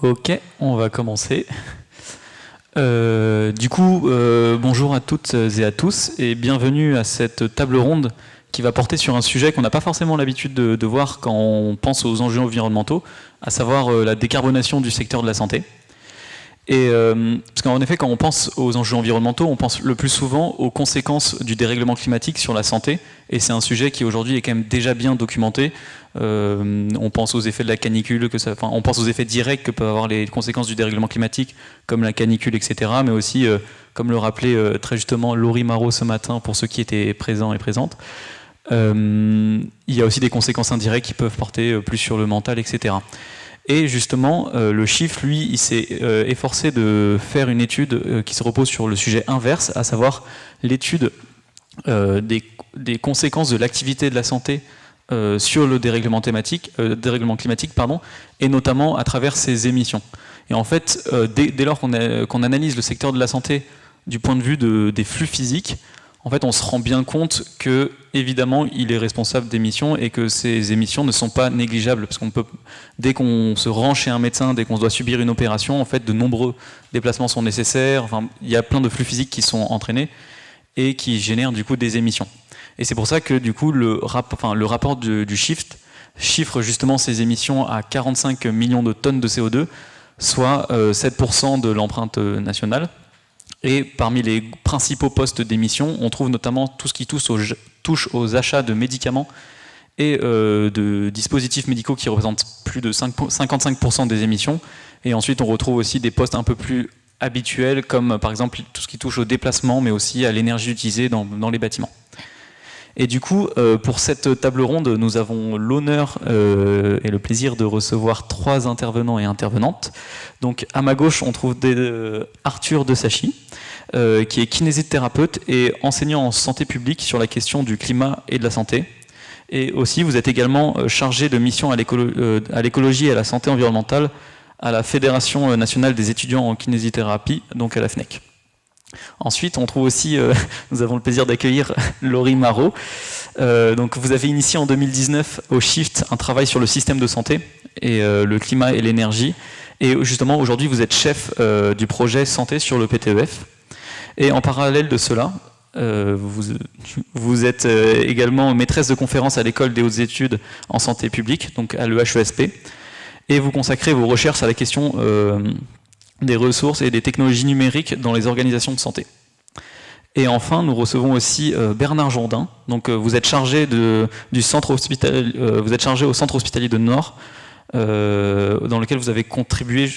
Ok, on va commencer. Bonjour à toutes et à tous et bienvenue à cette table ronde qui va porter sur un sujet qu'on n'a pas forcément l'habitude de voir quand on pense aux enjeux environnementaux, à savoir la décarbonation du secteur de la santé. Parce qu'en effet, quand on pense aux enjeux environnementaux, on pense le plus souvent aux conséquences du dérèglement climatique sur la santé, et c'est un sujet qui aujourd'hui est quand même déjà bien documenté. On pense aux effets de la canicule, on pense aux effets directs que peuvent avoir les conséquences du dérèglement climatique, comme la canicule, etc., mais aussi, comme le rappelait très justement Laurie Marot ce matin, pour ceux qui étaient présents et présentes, il y a aussi des conséquences indirectes qui peuvent porter plus sur le mental, etc. Et justement, le chiffre, lui, il s'est efforcé de faire une étude qui se repose sur le sujet inverse, à savoir l'étude des conséquences de l'activité de la santé sur le dérèglement climatique, et notamment à travers ses émissions. Et en fait, dès lors qu'on analyse le secteur de la santé du point de vue des flux physiques, en fait, on se rend bien compte que, évidemment, il est responsable d'émissions et que ces émissions ne sont pas négligeables. Parce qu'on peut, dès qu'on se rend chez un médecin, dès qu'on doit subir une opération, en fait, de nombreux déplacements sont nécessaires. Enfin, il y a plein de flux physiques qui sont entraînés et qui génèrent du coup des émissions. Et c'est pour ça que du coup, le rapport du Shift chiffre justement ces émissions à 45 millions de tonnes de CO2, soit 7% de l'empreinte nationale. Et parmi les principaux postes d'émissions, on trouve notamment tout ce qui touche aux achats de médicaments et de dispositifs médicaux qui représentent plus de 55% des émissions. Et ensuite, on retrouve aussi des postes un peu plus habituels, comme par exemple tout ce qui touche au déplacement, mais aussi à l'énergie utilisée dans les bâtiments. Et du coup, pour cette table ronde, nous avons l'honneur et le plaisir de recevoir 3 intervenants et intervenantes. Donc à ma gauche, on trouve Arthur Desachi, qui est kinésithérapeute et enseignant en santé publique sur la question du climat et de la santé. Et aussi, vous êtes également chargé de mission à l'écologie et à la santé environnementale à la Fédération nationale des étudiants en kinésithérapie, donc à la FNEC. Ensuite, on trouve aussi, nous avons le plaisir d'accueillir Laurie Marot. Donc, vous avez initié en 2019 au Shift un travail sur le système de santé et le climat et l'énergie. Et justement, aujourd'hui, vous êtes chef du projet santé sur le PTEF. Et en parallèle de cela, vous êtes également maîtresse de conférence à l'école des hautes études en santé publique, donc à l'EHESP. Et vous consacrez vos recherches à la question des ressources et des technologies numériques dans les organisations de santé. Et enfin, nous recevons aussi Bernard Jourdain. Donc, vous êtes chargé au centre hospitalier de Nord, dans lequel vous avez contribué.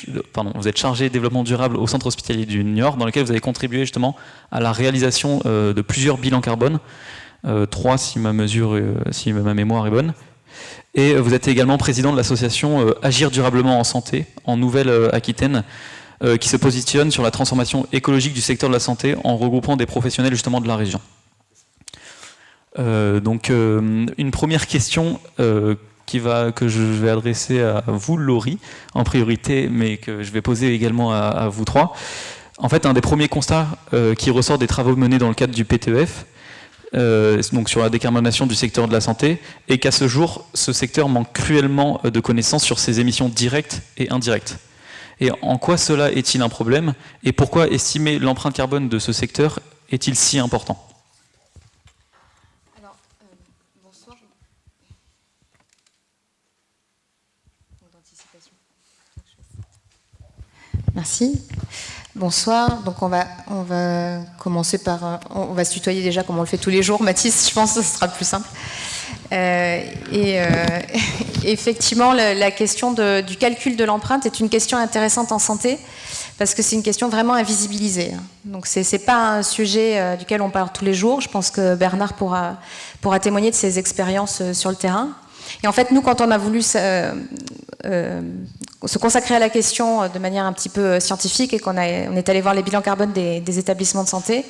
Vous êtes chargé développement durable au centre hospitalier du Niort, dans lequel vous avez contribué justement à la réalisation de plusieurs bilans carbone, 3 si ma mémoire est bonne. Et vous êtes également président de l'association Agir durablement en santé en Nouvelle-Aquitaine, qui se positionne sur la transformation écologique du secteur de la santé en regroupant des professionnels justement de la région. Une première question que je vais adresser à vous, Laurie, en priorité, mais que je vais poser également à vous trois. En fait, un des premiers constats qui ressort des travaux menés dans le cadre du PTEF, donc sur la décarbonation du secteur de la santé, est qu'à ce jour, ce secteur manque cruellement de connaissances sur ses émissions directes et indirectes. Et en quoi cela est-il un problème? Et pourquoi estimer l'empreinte carbone de ce secteur est-il si important? Alors, bonsoir. Merci. Bonsoir. Donc on va commencer par... On va se tutoyer déjà comme on le fait tous les jours. Mathis, je pense que ce sera le plus simple. Effectivement, la question du calcul de l'empreinte est une question intéressante en santé parce que c'est une question vraiment invisibilisée. Donc c'est pas un sujet duquel on parle tous les jours. Je pense que Bernard pourra témoigner de ses expériences sur le terrain. Et en fait, nous, quand on a voulu se consacrer à la question de manière un petit peu scientifique et on est allé voir les bilans carbone des établissements de santé,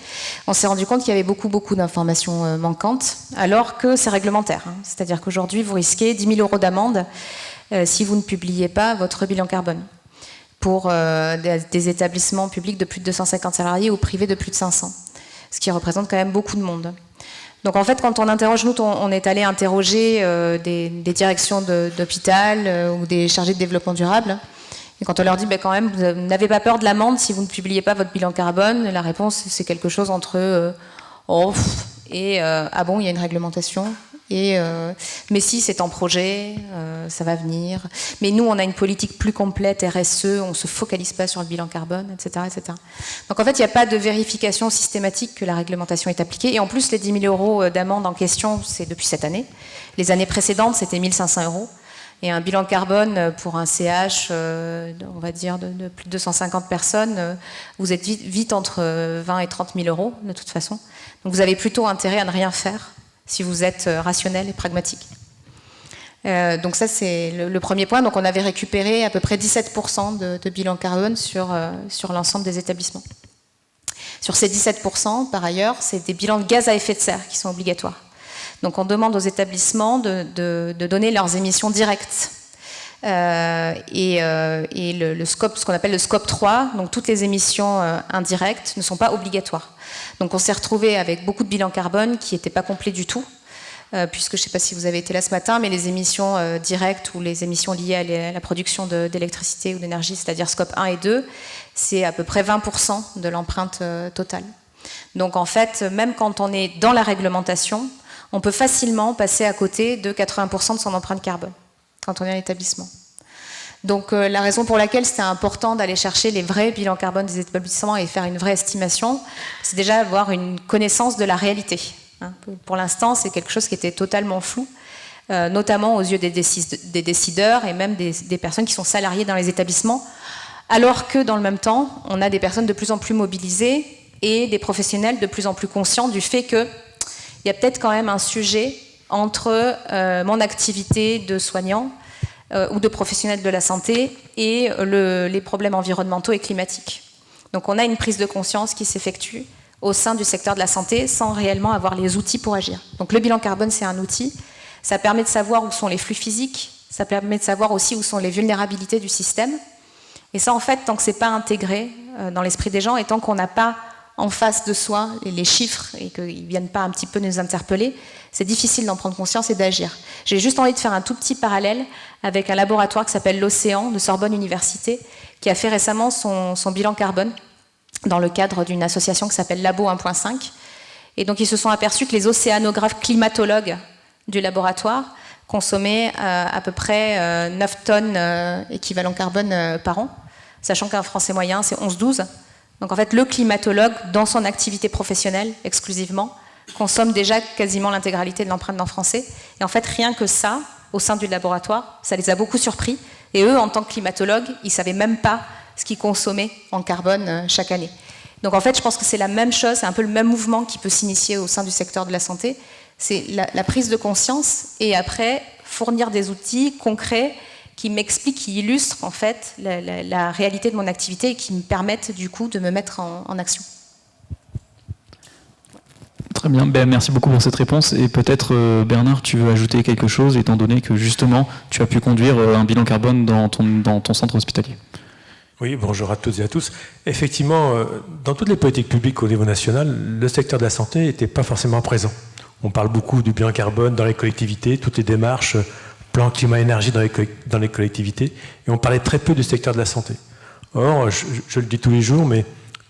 on s'est rendu compte qu'il y avait beaucoup d'informations manquantes, alors que c'est réglementaire. C'est-à-dire qu'aujourd'hui, vous risquez 10 000 € d'amende si vous ne publiez pas votre bilan carbone pour des établissements publics de plus de 250 salariés ou privés de plus de 500, ce qui représente quand même beaucoup de monde. Donc en fait, quand on interroge, nous, on est allé interroger des directions d'hôpital ou des chargés de développement durable. Et quand on leur dit, quand même, vous n'avez pas peur de l'amende si vous ne publiez pas votre bilan carbone, la réponse, c'est quelque chose entre ah bon, il y a une réglementation, mais si, c'est en projet, ça va venir. Mais nous, on a une politique plus complète, RSE, on ne se focalise pas sur le bilan carbone, etc., etc. Donc en fait, il n'y a pas de vérification systématique que la réglementation est appliquée. Et en plus, les 10 000 euros d'amende en question, c'est depuis cette année. Les années précédentes, c'était 1 500 euros. Et un bilan carbone pour un CH, on va dire, de plus de 250 personnes, vous êtes vite entre 20 et 30 000 euros, de toute façon. Donc vous avez plutôt intérêt à ne rien faire si vous êtes rationnel et pragmatique. Donc ça, c'est le premier point. Donc on avait récupéré à peu près 17% de bilan carbone sur l'ensemble des établissements. Sur ces 17%, par ailleurs, c'est des bilans de gaz à effet de serre qui sont obligatoires. Donc on demande aux établissements de donner leurs émissions directes. Le scope, ce qu'on appelle le scope 3, donc toutes les émissions indirectes ne sont pas obligatoires. Donc on s'est retrouvé avec beaucoup de bilans carbone qui n'étaient pas complets du tout, puisque je ne sais pas si vous avez été là ce matin, mais les émissions directes ou les émissions liées à la production d'électricité ou d'énergie, c'est-à-dire scope 1 et 2, c'est à peu près 20% de l'empreinte totale. Donc en fait, même quand on est dans la réglementation, on peut facilement passer à côté de 80% de son empreinte carbone quand on est en établissement. Donc la raison pour laquelle c'était important d'aller chercher les vrais bilans carbone des établissements et faire une vraie estimation, c'est déjà avoir une connaissance de la réalité. Pour l'instant, c'est quelque chose qui était totalement flou, notamment aux yeux des décideurs et même des personnes qui sont salariées dans les établissements, alors que dans le même temps, on a des personnes de plus en plus mobilisées et des professionnels de plus en plus conscients du fait qu'il y a peut-être quand même un sujet entre mon activité de soignant ou de professionnel de la santé et les problèmes environnementaux et climatiques. Donc on a une prise de conscience qui s'effectue au sein du secteur de la santé sans réellement avoir les outils pour agir. Donc le bilan carbone, c'est un outil. Ça permet de savoir où sont les flux physiques, ça permet de savoir aussi où sont les vulnérabilités du système. Et ça, en fait, tant que ce n'est pas intégré dans l'esprit des gens et tant qu'on n'a pas en face de soi les chiffres et qu'ils ne viennent pas un petit peu nous interpeller, c'est difficile d'en prendre conscience et d'agir. J'ai juste envie de faire un tout petit parallèle avec un laboratoire qui s'appelle l'Océan de Sorbonne Université, qui a fait récemment son bilan carbone dans le cadre d'une association qui s'appelle Labo 1.5. Et donc ils se sont aperçus que les océanographes climatologues du laboratoire consommaient à peu près 9 tonnes équivalent carbone par an, sachant qu'un Français moyen, c'est 11-12. Donc en fait, le climatologue, dans son activité professionnelle exclusivement, consomme déjà quasiment l'intégralité de l'empreinte d'un Français. Et en fait, rien que ça, au sein du laboratoire, ça les a beaucoup surpris. Et eux, en tant que climatologues, ils ne savaient même pas ce qu'ils consommaient en carbone chaque année. Donc en fait, je pense que c'est la même chose, c'est un peu le même mouvement qui peut s'initier au sein du secteur de la santé. C'est la prise de conscience et après, fournir des outils concrets qui m'expliquent, qui illustrent en fait la réalité de mon activité et qui me permettent du coup de me mettre en action. Très bien, merci beaucoup pour cette réponse. Et peut-être, Bernard, tu veux ajouter quelque chose, étant donné que justement, tu as pu conduire un bilan carbone dans ton centre hospitalier. Oui, bonjour à toutes et à tous. Effectivement, dans toutes les politiques publiques au niveau national, le secteur de la santé n'était pas forcément présent. On parle beaucoup du bilan carbone dans les collectivités, toutes les démarches, plan climat-énergie dans les collectivités, et on parlait très peu du secteur de la santé. Or, je le dis tous les jours, mais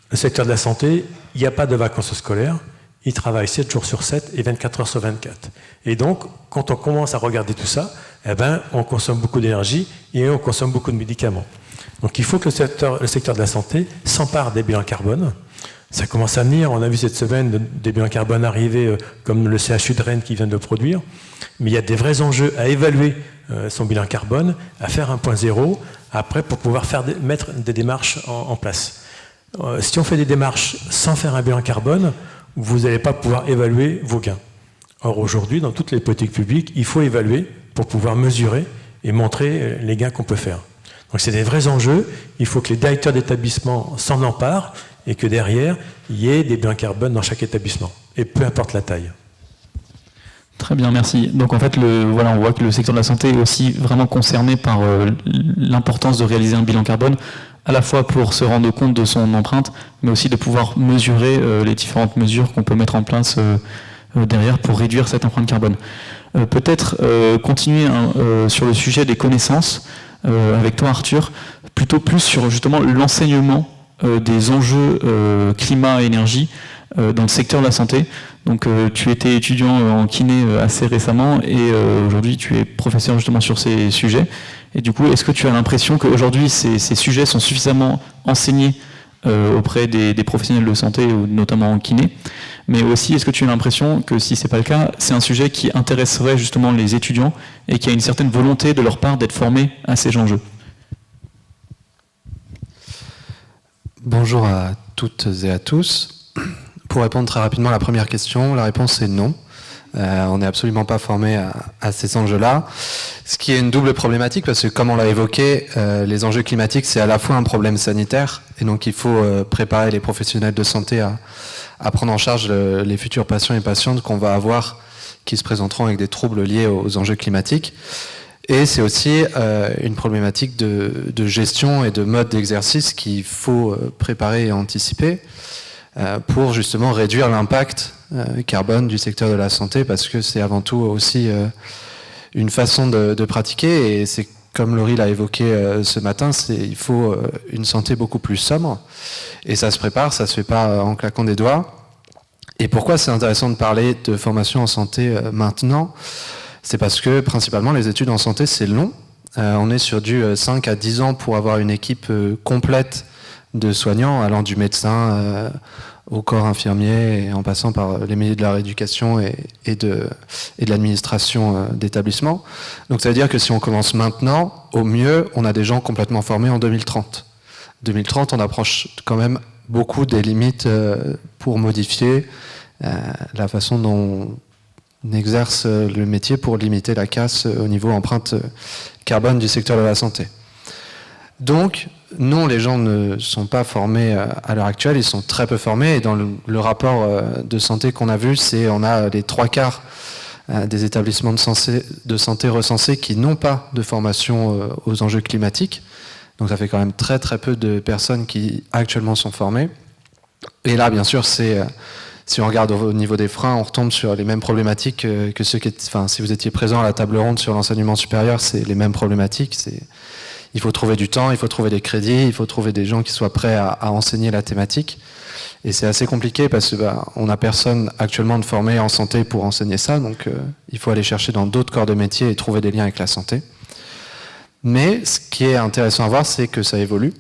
le secteur de la santé, il n'y a pas de vacances scolaires, il travaille 7 jours sur 7 et 24 heures sur 24. Et donc, quand on commence à regarder tout ça, on consomme beaucoup d'énergie et on consomme beaucoup de médicaments. Donc il faut que le secteur de la santé s'empare des bilans carbone. Ça commence à venir, on a vu cette semaine des bilans carbone arriver comme le CHU de Rennes qui vient de le produire. Mais il y a des vrais enjeux à évaluer son bilan carbone, à faire un point zéro, après pour pouvoir mettre des démarches en place. Si on fait des démarches sans faire un bilan carbone, vous n'allez pas pouvoir évaluer vos gains. Or aujourd'hui, dans toutes les politiques publiques, il faut évaluer pour pouvoir mesurer et montrer les gains qu'on peut faire. Donc c'est des vrais enjeux, il faut que les directeurs d'établissement s'en emparent et que derrière, il y ait des bilans carbone dans chaque établissement, et peu importe la taille. Très bien, merci. Donc en fait, on voit que le secteur de la santé est aussi vraiment concerné par l'importance de réaliser un bilan carbone, à la fois pour se rendre compte de son empreinte, mais aussi de pouvoir mesurer les différentes mesures qu'on peut mettre en place derrière pour réduire cette empreinte carbone. Peut-être continuer sur le sujet des connaissances, avec toi Arthur, plutôt plus sur justement l'enseignement des enjeux climat et énergie dans le secteur de la santé. Donc tu étais étudiant en kiné assez récemment et aujourd'hui tu es professeur justement sur ces sujets. Et du coup, est-ce que tu as l'impression qu'aujourd'hui ces sujets sont suffisamment enseignés auprès des professionnels de santé, notamment en kiné? Mais aussi, est-ce que tu as l'impression que si ce n'est pas le cas, c'est un sujet qui intéresserait justement les étudiants et qu'il y a une certaine volonté de leur part d'être formés à ces enjeux? Bonjour à toutes et à tous. Pour répondre très rapidement à la première question, la réponse est non. On n'est absolument pas formé à ces enjeux-là. Ce qui est une double problématique, parce que comme on l'a évoqué, les enjeux climatiques, c'est à la fois un problème sanitaire, et donc il faut préparer les professionnels de santé à prendre en charge les futurs patients et patientes qu'on va avoir, qui se présenteront avec des troubles liés aux enjeux climatiques. Et c'est aussi une problématique de gestion et de mode d'exercice qu'il faut préparer et anticiper pour justement réduire l'impact carbone du secteur de la santé, parce que c'est avant tout aussi une façon de pratiquer, et c'est comme Laurie l'a évoqué ce matin, il faut une santé beaucoup plus sobre, et ça se prépare, ça se fait pas en claquant des doigts. Et pourquoi c'est intéressant de parler de formation en santé maintenant? C'est parce que principalement les études en santé c'est long, on est sur du 5 à 10 ans pour avoir une équipe complète de soignants, allant du médecin au corps infirmier, et en passant par les milieux de la rééducation et de l'administration d'établissement. Donc ça veut dire que si on commence maintenant, au mieux, on a des gens complètement formés en 2030. 2030, on approche quand même beaucoup des limites pour modifier la façon dont on exerce le métier pour limiter la casse au niveau empreinte carbone du secteur de la santé. Donc, non, les gens ne sont pas formés à l'heure actuelle, ils sont très peu formés, et dans le rapport de santé qu'on a vu, on a les 3/4 des établissements de santé recensés qui n'ont pas de formation aux enjeux climatiques. Donc ça fait quand même très très peu de personnes qui actuellement sont formées. Et là, bien sûr, si on regarde au niveau des freins, on retombe sur les mêmes problématiques que ceux qui... Enfin, si vous étiez présent à la table ronde sur l'enseignement supérieur, c'est les mêmes problématiques. Il faut trouver du temps, il faut trouver des crédits, il faut trouver des gens qui soient prêts à enseigner la thématique. Et c'est assez compliqué parce que on n'a personne actuellement de formé en santé pour enseigner ça, donc il faut aller chercher dans d'autres corps de métier et trouver des liens avec la santé. Mais ce qui est intéressant à voir, c'est que ça évolue.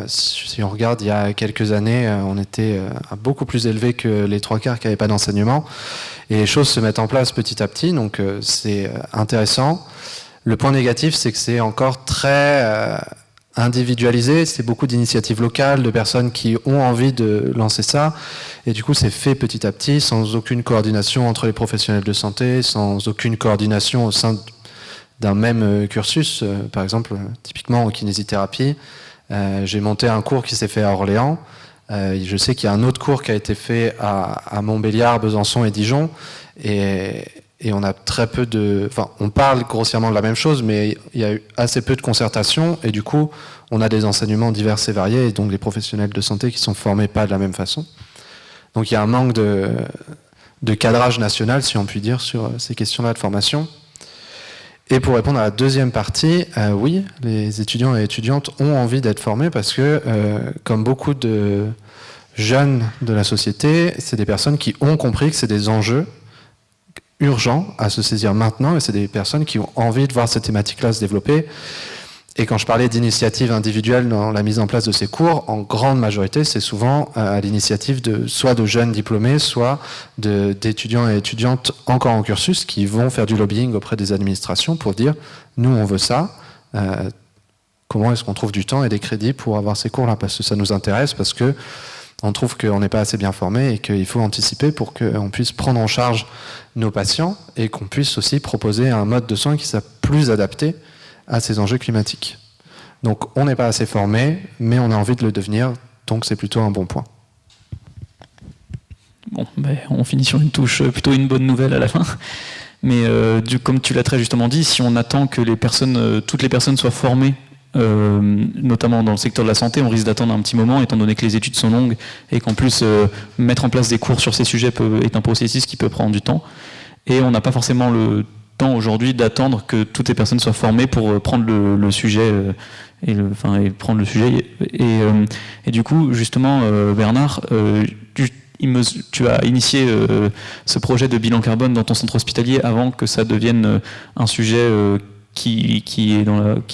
Si on regarde, il y a quelques années, on était beaucoup plus élevé que les 3/4 qui n'avaient pas d'enseignement. Et les choses se mettent en place petit à petit, donc c'est intéressant. Le point négatif, c'est que c'est encore très individualisé, c'est beaucoup d'initiatives locales, de personnes qui ont envie de lancer ça, et du coup c'est fait petit à petit, sans aucune coordination entre les professionnels de santé, sans aucune coordination au sein d'un même cursus. Par exemple, typiquement en kinésithérapie, j'ai monté un cours qui s'est fait à Orléans, je sais qu'il y a un autre cours qui a été fait à Montbéliard, Besançon et Dijon, et on a très peu de... Enfin, on parle grossièrement de la même chose, mais il y a eu assez peu de concertation, et du coup, on a des enseignements divers et variés, et donc les professionnels de santé qui sont formés pas de la même façon. Donc il y a un manque de cadrage national, si on peut dire, sur ces questions-là de formation. Et pour répondre à la deuxième partie, oui, les étudiants et étudiantes ont envie d'être formés parce que, comme beaucoup de jeunes de la société, c'est des personnes qui ont compris que c'est des enjeux urgents à se saisir maintenant, et c'est des personnes qui ont envie de voir cette thématique-là se développer. Et quand je parlais d'initiatives individuelles dans la mise en place de ces cours, en grande majorité, c'est souvent à l'initiative soit de jeunes diplômés, soit d'étudiants et étudiantes encore en cursus qui vont faire du lobbying auprès des administrations pour dire « nous, on veut ça, comment est-ce qu'on trouve du temps et des crédits pour avoir ces cours-là ?» Parce que ça nous intéresse, parce que on trouve qu'on n'est pas assez bien formé et qu'il faut anticiper pour qu'on puisse prendre en charge nos patients et qu'on puisse aussi proposer un mode de soins qui soit plus adapté à ces enjeux climatiques. Donc on n'est pas assez formé, mais on a envie de le devenir, donc c'est plutôt un bon point. Bon, ben, on finit sur une touche, plutôt une bonne nouvelle à la fin. Mais comme tu l'as très justement dit, si on attend que toutes les personnes soient formées, notamment dans le secteur de la santé, on risque d'attendre un petit moment, étant donné que les études sont longues et qu'en plus mettre en place des cours sur ces sujets est un processus qui peut prendre du temps. Et on n'a pas forcément le temps aujourd'hui d'attendre que toutes les personnes soient formées pour prendre le sujet et prendre le sujet. Et du coup, justement, Bernard, tu as initié ce projet de bilan carbone dans ton centre hospitalier avant que ça devienne un sujet qui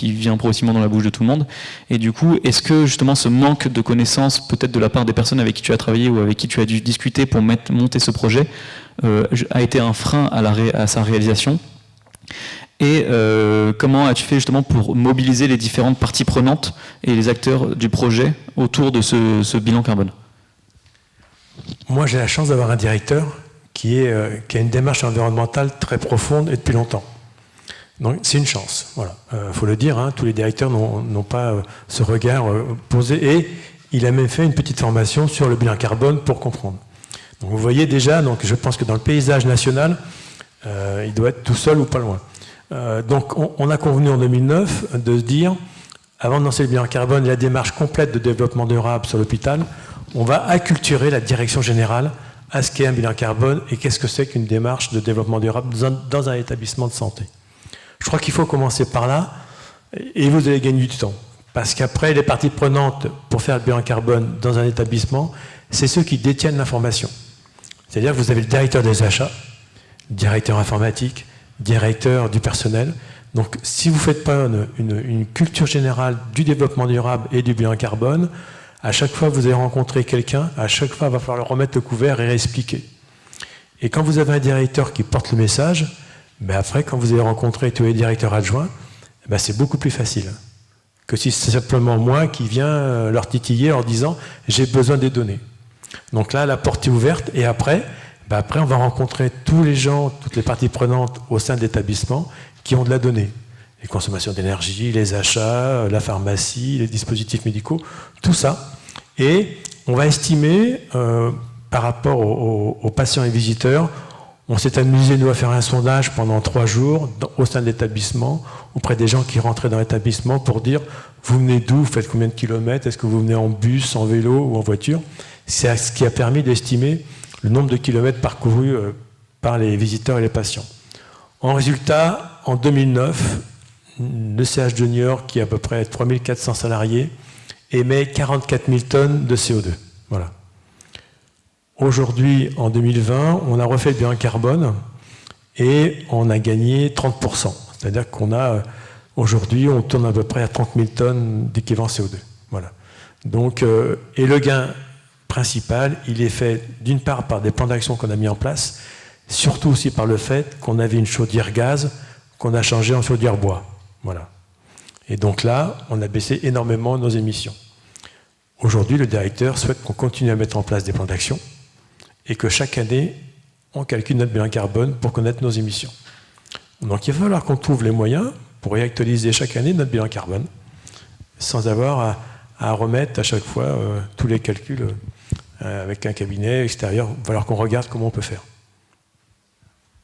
vient progressivement dans la bouche de tout le monde. Et du coup, est-ce que justement ce manque de connaissances, peut-être de la part des personnes avec qui tu as travaillé ou avec qui tu as dû discuter pour monter ce projet, a été un frein à sa réalisation? Et comment as-tu fait justement pour mobiliser les différentes parties prenantes et les acteurs du projet autour de ce bilan carbone? Moi, j'ai la chance d'avoir un directeur qui a une démarche environnementale très profonde et depuis longtemps. Donc, c'est une chance. Voilà, faut le dire. Tous les directeurs n'ont pas ce regard posé. Et il a même fait une petite formation sur le bilan carbone pour comprendre. Donc, vous voyez déjà. Donc, je pense que dans le paysage national, il doit être tout seul ou pas loin. Donc, on a convenu en 2009 de se dire, avant de lancer le bilan carbone et la démarche complète de développement durable sur l'hôpital, on va acculturer la direction générale à ce qu'est un bilan carbone et qu'est-ce que c'est qu'une démarche de développement durable dans un établissement de santé. Je crois qu'il faut commencer par là et vous allez gagner du temps. Parce qu'après, les parties prenantes pour faire le bilan carbone dans un établissement, c'est ceux qui détiennent l'information. C'est-à-dire que vous avez le directeur des achats, directeur informatique, directeur du personnel. Donc, si vous ne faites pas une culture générale du développement durable et du bilan carbone, à chaque fois que vous allez rencontrer quelqu'un, à chaque fois, il va falloir leur remettre le couvert et réexpliquer. Et quand vous avez un directeur qui porte le message, après, quand vous allez rencontrer tous les directeurs adjoints, c'est beaucoup plus facile que si c'est simplement moi qui viens leur titiller en disant « j'ai besoin des données ». Donc là, la porte est ouverte et après, on va rencontrer tous les gens, toutes les parties prenantes au sein de l'établissement qui ont de la donnée. Les consommations d'énergie, les achats, la pharmacie, les dispositifs médicaux, tout ça. Et on va estimer, par rapport aux patients et visiteurs, on s'est amusé, nous, à faire un sondage pendant 3 jours au sein de l'établissement, auprès des gens qui rentraient dans l'établissement pour dire « vous venez d'où, vous faites combien de kilomètres, est-ce que vous venez en bus, en vélo ou en voiture ?» C'est ce qui a permis d'estimer le nombre de kilomètres parcourus par les visiteurs et les patients. En résultat, en 2009, le CH de New York, qui est à peu près 3400 salariés, émet 44 000 tonnes de CO2. Voilà. Aujourd'hui, en 2020, on a refait le bilan carbone et on a gagné 30%. C'est-à-dire qu'on a, aujourd'hui, on tourne à peu près à 30 000 tonnes d'équivalent CO2. Voilà. Donc, et le gain principal, il est fait d'une part par des plans d'action qu'on a mis en place, surtout aussi par le fait qu'on avait une chaudière gaz qu'on a changée en chaudière bois. Voilà. Et donc là, on a baissé énormément nos émissions. Aujourd'hui, le directeur souhaite qu'on continue à mettre en place des plans d'action et que chaque année, on calcule notre bilan carbone pour connaître nos émissions. Donc il va falloir qu'on trouve les moyens pour réactualiser chaque année notre bilan carbone, sans avoir à remettre à chaque fois tous les calculs avec un cabinet extérieur. Il va falloir qu'on regarde comment on peut faire.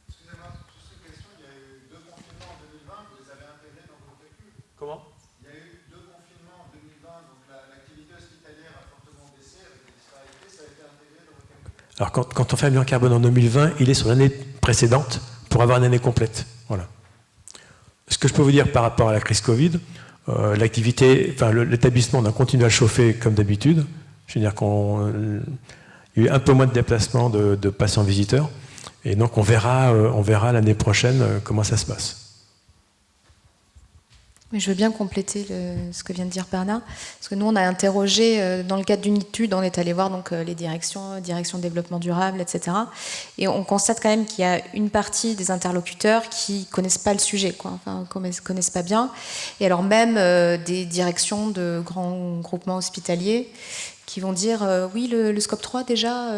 Excusez-moi, juste une question. Il y a eu 2 confinements en 2020, vous les avez intégrés dans vos calculs? Comment? Il y a eu 2 confinements en 2020, donc l'activité hospitalière a fortement baissé avec des disparités, ça a été intégré dans vos calculs? Alors quand on fait un bilan carbone en 2020, il est sur l'année précédente pour avoir une année complète. Voilà. Ce que je peux vous dire par rapport à la crise Covid, l'établissement, on a continué à le chauffer comme d'habitude. Je veux dire qu'il y a eu un peu moins de déplacements de patients visiteurs. Et donc on verra l'année prochaine comment ça se passe. Mais je veux bien compléter ce que vient de dire Bernard, parce que nous on a interrogé dans le cadre d'une étude, on est allé voir donc les directions développement durable, etc. Et on constate quand même qu'il y a une partie des interlocuteurs qui connaissent pas le sujet, connaissent pas bien. Et alors même des directions de grands groupements hospitaliers qui vont dire oui le scope 3 déjà,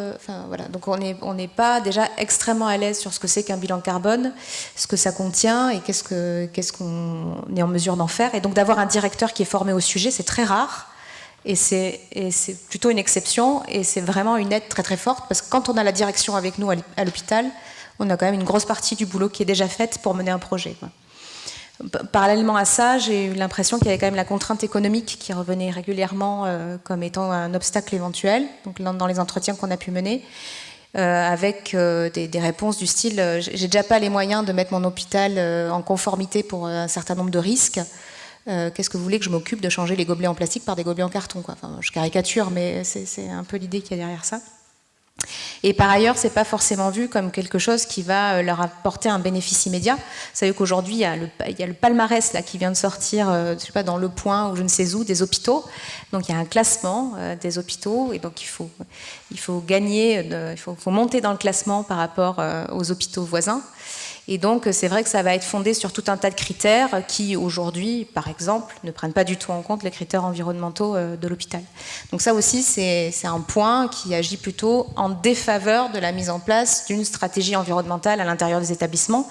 voilà. Donc on n'est pas déjà extrêmement à l'aise sur ce que c'est qu'un bilan carbone, ce que ça contient et qu'est-ce qu'on est en mesure d'en faire. Et donc d'avoir un directeur qui est formé au sujet, c'est très rare et c'est plutôt une exception et c'est vraiment une aide très très forte parce que quand on a la direction avec nous à l'hôpital, on a quand même une grosse partie du boulot qui est déjà faite pour mener un projet, quoi. Parallèlement à ça, j'ai eu l'impression qu'il y avait quand même la contrainte économique qui revenait régulièrement comme étant un obstacle éventuel, donc dans les entretiens qu'on a pu mener. avec des réponses du style j'ai déjà pas les moyens de mettre mon hôpital en conformité pour un certain nombre de risques. Qu'est-ce que vous voulez que je m'occupe de changer les gobelets en plastique par des gobelets en carton, quoi. Enfin, je caricature, mais c'est un peu l'idée qu'il y a derrière ça. Et par ailleurs, c'est pas forcément vu comme quelque chose qui va leur apporter un bénéfice immédiat. Vous savez qu'aujourd'hui, il y a le palmarès là, qui vient de sortir, je sais pas, dans Le Point ou je ne sais où, des hôpitaux. Donc il y a un classement des hôpitaux, et donc il faut gagner, il faut monter dans le classement par rapport aux hôpitaux voisins. Et donc, c'est vrai que ça va être fondé sur tout un tas de critères qui, aujourd'hui, par exemple, ne prennent pas du tout en compte les critères environnementaux de l'hôpital. Donc ça aussi, c'est un point qui agit plutôt en défaveur de la mise en place d'une stratégie environnementale à l'intérieur des établissements.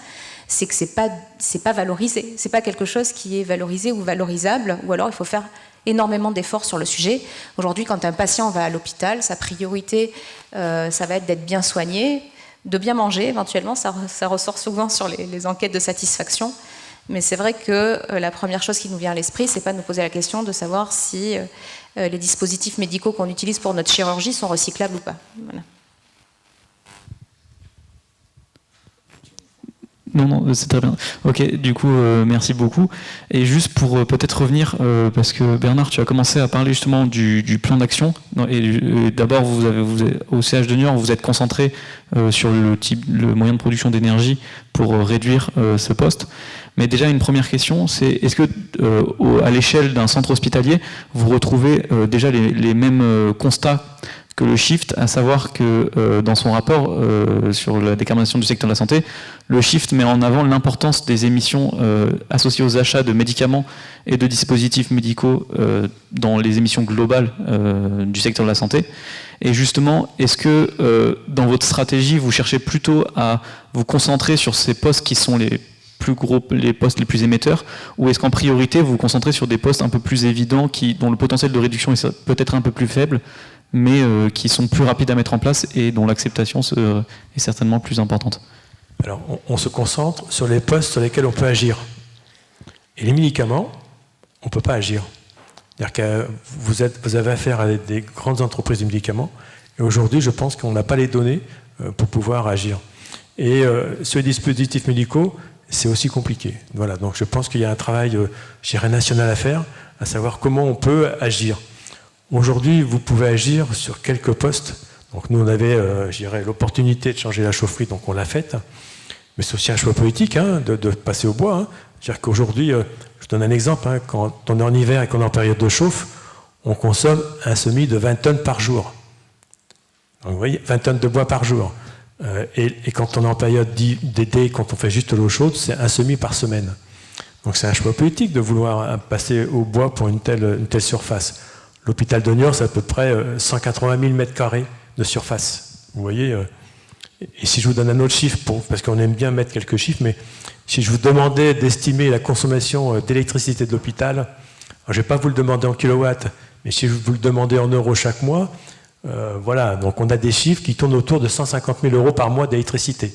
C'est que c'est pas valorisé. C'est pas quelque chose qui est valorisé ou valorisable, ou alors il faut faire énormément d'efforts sur le sujet. Aujourd'hui, quand un patient va à l'hôpital, sa priorité, ça va être d'être bien soigné, de bien manger, éventuellement, ça ressort souvent sur les enquêtes de satisfaction. Mais c'est vrai que la première chose qui nous vient à l'esprit, c'est pas de nous poser la question de savoir si les dispositifs médicaux qu'on utilise pour notre chirurgie sont recyclables ou pas. Voilà. Non, c'est très bien. Ok, du coup, merci beaucoup. Et juste pour peut-être revenir, parce que Bernard, tu as commencé à parler justement du plan d'action. Et d'abord, au CH de Niort, vous êtes concentré sur le moyen de production d'énergie pour réduire ce poste. Mais déjà, une première question, c'est est-ce que à l'échelle d'un centre hospitalier, vous retrouvez déjà les mêmes constats que le Shift, à savoir que dans son rapport sur la décarbonation du secteur de la santé, le Shift met en avant l'importance des émissions associées aux achats de médicaments et de dispositifs médicaux dans les émissions globales du secteur de la santé. Et justement, est-ce que dans votre stratégie, vous cherchez plutôt à vous concentrer sur ces postes qui sont les postes les plus émetteurs, ou est-ce qu'en priorité, vous vous concentrez sur des postes un peu plus évidents, dont le potentiel de réduction est peut-être un peu plus faible, mais qui sont plus rapides à mettre en place et dont l'acceptation est certainement plus importante? Alors, on se concentre sur les postes sur lesquels on peut agir. Et les médicaments, on ne peut pas agir. C'est-à-dire que vous avez affaire à des grandes entreprises de médicaments, et aujourd'hui, je pense qu'on n'a pas les données pour pouvoir agir. Et sur les dispositifs médicaux, c'est aussi compliqué. Voilà, donc je pense qu'il y a un travail, je dirais, national à faire, à savoir comment on peut agir. Aujourd'hui, vous pouvez agir sur quelques postes. Donc nous, on avait, je dirais, l'opportunité de changer la chaufferie, donc on l'a faite. Mais c'est aussi un choix politique de passer au bois. Hein. C'est-à-dire qu'aujourd'hui, je donne un exemple, quand on est en hiver et qu'on est en période de chauffe, on consomme un semis de 20 tonnes par jour. Donc vous voyez, 20 tonnes de bois par jour. Et quand on est en période d'été, quand on fait juste l'eau chaude, c'est un semis par semaine. Donc c'est un choix politique de vouloir passer au bois pour une telle surface. L'hôpital de Niort, c'est à peu près 180 000 m² de surface. Vous voyez, et si je vous donne un autre chiffre, parce qu'on aime bien mettre quelques chiffres, mais si je vous demandais d'estimer la consommation d'électricité de l'hôpital, je ne vais pas vous le demander en kilowatts, mais si je vous le demandais en euros chaque mois, voilà, donc on a des chiffres qui tournent autour de 150 000 € par mois d'électricité.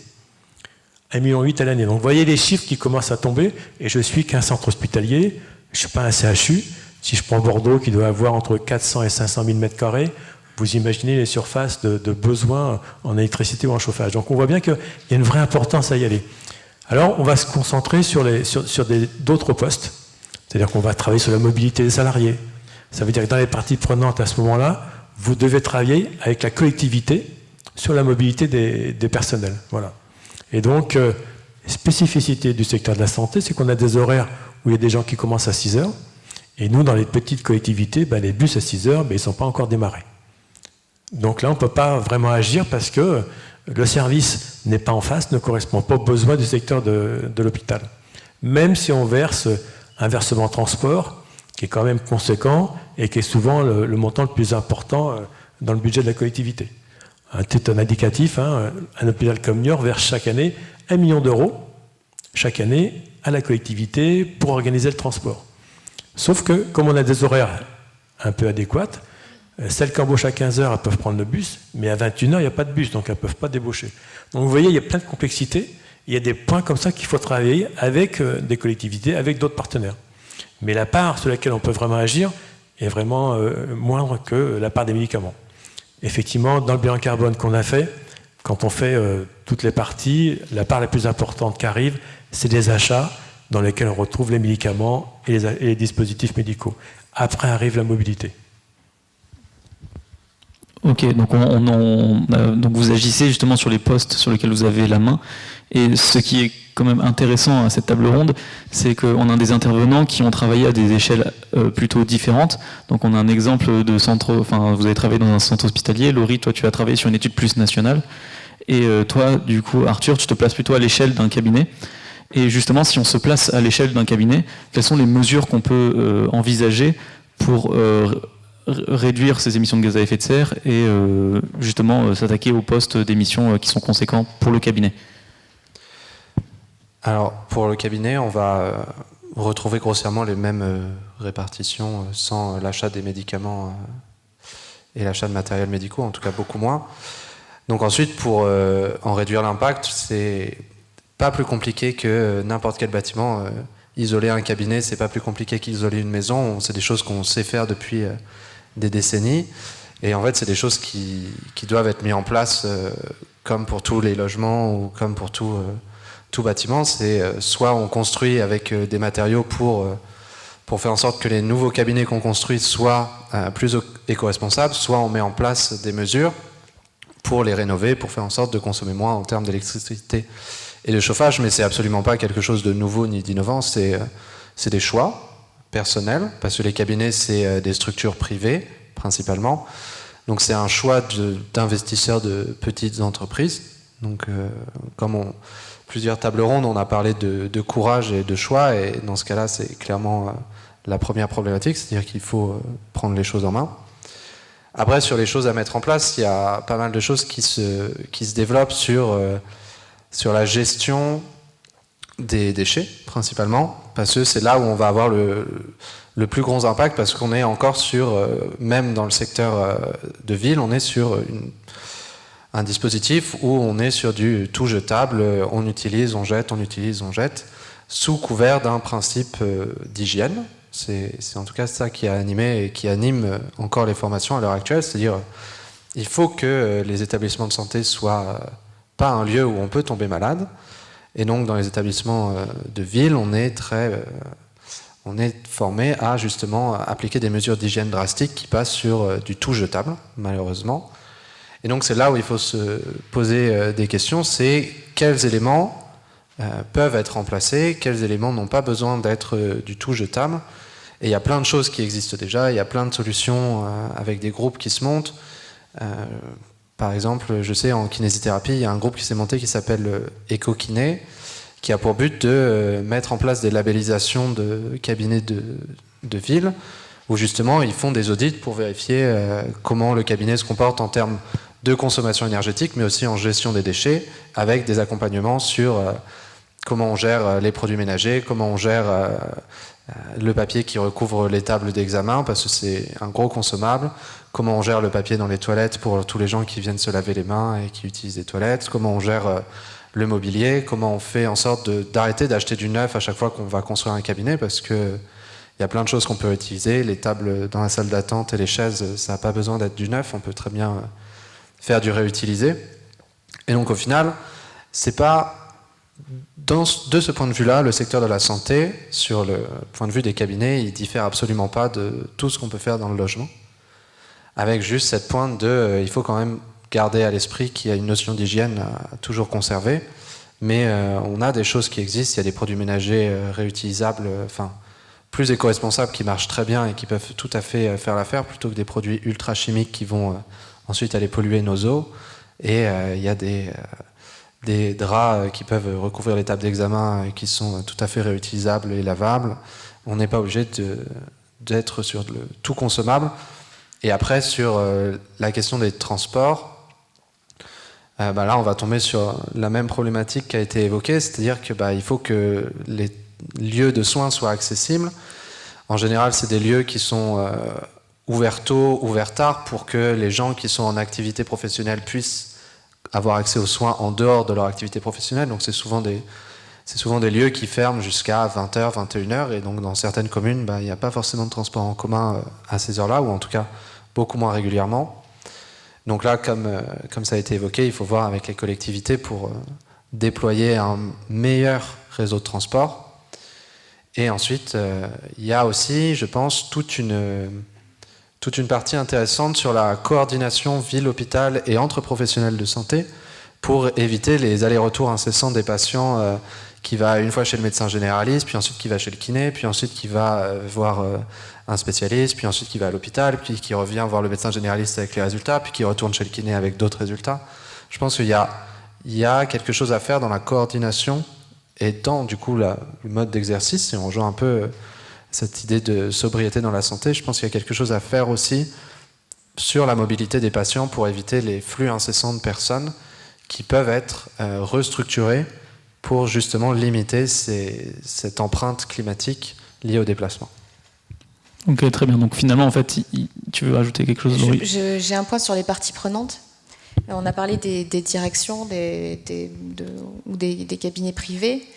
1,8 million à l'année. Donc vous voyez les chiffres qui commencent à tomber, et je suis qu'un centre hospitalier, je ne suis pas un CHU. Si je prends Bordeaux, qui doit avoir entre 400 et 500 000 m², vous imaginez les surfaces de besoins en électricité ou en chauffage. Donc on voit bien qu'il y a une vraie importance à y aller. Alors on va se concentrer sur d'autres postes, c'est-à-dire qu'on va travailler sur la mobilité des salariés. Ça veut dire que dans les parties prenantes à ce moment-là, vous devez travailler avec la collectivité sur la mobilité des personnels. Voilà. Et donc, spécificité du secteur de la santé, c'est qu'on a des horaires où il y a des gens qui commencent à 6 heures. Et nous, dans les petites collectivités, les bus à 6 heures, ils ne sont pas encore démarrés. Donc là, on ne peut pas vraiment agir parce que le service n'est pas en face, ne correspond pas aux besoins du secteur de l'hôpital. Même si on verse un versement transport, qui est quand même conséquent et qui est souvent le montant le plus important dans le budget de la collectivité. Un titre indicatif, un hôpital comme Niort verse chaque année 1 million d'euros, chaque année, à la collectivité pour organiser le transport. Sauf que, comme on a des horaires un peu adéquats, celles qui embauchent à 15 heures, elles peuvent prendre le bus, mais à 21 heures, il n'y a pas de bus, donc elles ne peuvent pas débaucher. Donc vous voyez, il y a plein de complexités, il y a des points comme ça qu'il faut travailler avec des collectivités, avec d'autres partenaires. Mais la part sur laquelle on peut vraiment agir est vraiment moindre que la part des médicaments. Effectivement, dans le bilan carbone qu'on a fait, Quand on fait toutes les parties, la part la plus importante qui arrive, c'est des achats dans lesquels on retrouve les médicaments et les dispositifs médicaux. Après arrive la mobilité. Ok, donc, donc vous agissez justement sur les postes sur lesquels vous avez la main. Et ce qui est quand même intéressant à cette table ronde, c'est qu'on a des intervenants qui ont travaillé à des échelles plutôt différentes. Donc on a un exemple de centre, enfin vous avez travaillé dans un centre hospitalier. Laurie, toi tu as travaillé sur une étude plus nationale. Et toi, du coup, Arthur, tu te places plutôt à l'échelle d'un cabinet. Et justement, si on se place à l'échelle d'un cabinet, quelles sont les mesures qu'on peut envisager pour réduire ces émissions de gaz à effet de serre et justement s'attaquer aux postes d'émissions qui sont conséquents pour le cabinet? Alors, pour le cabinet, on va retrouver grossièrement les mêmes répartitions sans l'achat des médicaments et l'achat de matériel médicaux, en tout cas beaucoup moins. Donc ensuite, pour en réduire l'impact, c'est pas plus compliqué que n'importe quel bâtiment. Isoler un cabinet, c'est pas plus compliqué qu'isoler une maison. C'est des choses qu'on sait faire depuis des décennies. Et en fait, c'est des choses qui doivent être mises en place comme pour tous les logements ou comme pour tout bâtiment. C'est soit on construit avec des matériaux pour faire en sorte que les nouveaux cabinets qu'on construit soient plus éco-responsables, soit on met en place des mesures pour les rénover, pour faire en sorte de consommer moins en termes d'électricité et de chauffage, mais c'est absolument pas quelque chose de nouveau ni d'innovant, c'est des choix personnels, parce que les cabinets, c'est des structures privées, principalement. Donc c'est un choix d'investisseurs de petites entreprises. Donc comme plusieurs tables rondes, on a parlé de courage et de choix, et dans ce cas-là, c'est clairement la première problématique, c'est-à-dire qu'il faut prendre les choses en main. Après, sur les choses à mettre en place, il y a pas mal de choses qui se développent sur la gestion des déchets, principalement, parce que c'est là où on va avoir le plus gros impact, parce qu'on est encore sur, même dans le secteur de ville, on est sur un dispositif où on est sur du tout jetable, on utilise, on jette, on utilise, on jette, sous couvert d'un principe d'hygiène. C'est en tout cas ça qui a animé et qui anime encore les formations à l'heure actuelle, c'est-à-dire il faut que les établissements de santé soient pas un lieu où on peut tomber malade, et donc dans les établissements de ville, on est formé à justement appliquer des mesures d'hygiène drastiques qui passent sur du tout jetable, malheureusement. Et donc c'est là où il faut se poser des questions, c'est quels éléments peuvent être remplacés, quels éléments n'ont pas besoin d'être du tout jetables. Et il y a plein de choses qui existent déjà, il y a plein de solutions avec des groupes qui se montent. Par exemple, je sais, en kinésithérapie, il y a un groupe qui s'est monté qui s'appelle EcoKiné, qui a pour but de mettre en place des labellisations de cabinets de ville, où justement ils font des audits pour vérifier comment le cabinet se comporte en termes de consommation énergétique, mais aussi en gestion des déchets, avec des accompagnements sur comment on gère les produits ménagers, comment on gère le papier qui recouvre les tables d'examen, parce que c'est un gros consommable, comment on gère le papier dans les toilettes pour tous les gens qui viennent se laver les mains et qui utilisent des toilettes, comment on gère le mobilier, comment on fait en sorte d'arrêter d'acheter du neuf à chaque fois qu'on va construire un cabinet, parce que il y a plein de choses qu'on peut utiliser, les tables dans la salle d'attente et les chaises, ça n'a pas besoin d'être du neuf, on peut très bien faire du réutilisé. Et donc au final, c'est pas de ce point de vue-là, le secteur de la santé, sur le point de vue des cabinets, il diffère absolument pas de tout ce qu'on peut faire dans le logement, avec juste cette pointe il faut quand même garder à l'esprit qu'il y a une notion d'hygiène à toujours conserver, mais on a des choses qui existent, il y a des produits ménagers réutilisables, plus éco-responsables, qui marchent très bien et qui peuvent tout à fait faire l'affaire, plutôt que des produits ultra chimiques qui vont ensuite aller polluer nos eaux. Et il y a des draps qui peuvent recouvrir les tables d'examen et qui sont tout à fait réutilisables et lavables. On n'est pas obligé d'être sur le tout consommable. Et après, sur la question des transports, là, on va tomber sur la même problématique qui a été évoquée, c'est-à-dire que il faut que les lieux de soins soient accessibles. En général, c'est des lieux qui sont ouverts tôt, ouverts tard, pour que les gens qui sont en activité professionnelle puissent avoir accès aux soins en dehors de leur activité professionnelle. Donc c'est souvent des lieux qui ferment jusqu'à 20h, 21h, et donc dans certaines communes, il n'y a pas forcément de transport en commun à ces heures-là, ou en tout cas beaucoup moins régulièrement. Donc là, comme ça a été évoqué, il faut voir avec les collectivités pour déployer un meilleur réseau de transport. Et ensuite, il y a aussi, je pense, toute une partie intéressante sur la coordination ville-hôpital et entre professionnels de santé pour éviter les allers-retours incessants des patients qui va une fois chez le médecin généraliste, puis ensuite qui va chez le kiné, puis ensuite qui va voir un spécialiste, puis ensuite qui va à l'hôpital, puis qui revient voir le médecin généraliste avec les résultats, puis qui retourne chez le kiné avec d'autres résultats. Je pense qu'il y a quelque chose à faire dans la coordination et dans du coup le mode d'exercice, et on rejoint un peu cette idée de sobriété dans la santé. Je pense qu'il y a quelque chose à faire aussi sur la mobilité des patients pour éviter les flux incessants de personnes qui peuvent être restructurés pour justement limiter cette empreinte climatique liée au déplacement. Ok, très bien. Donc finalement, en fait, tu veux ajouter quelque chose, Laurie ? J'ai un point sur les parties prenantes. On a parlé des directions ou des cabinets privés.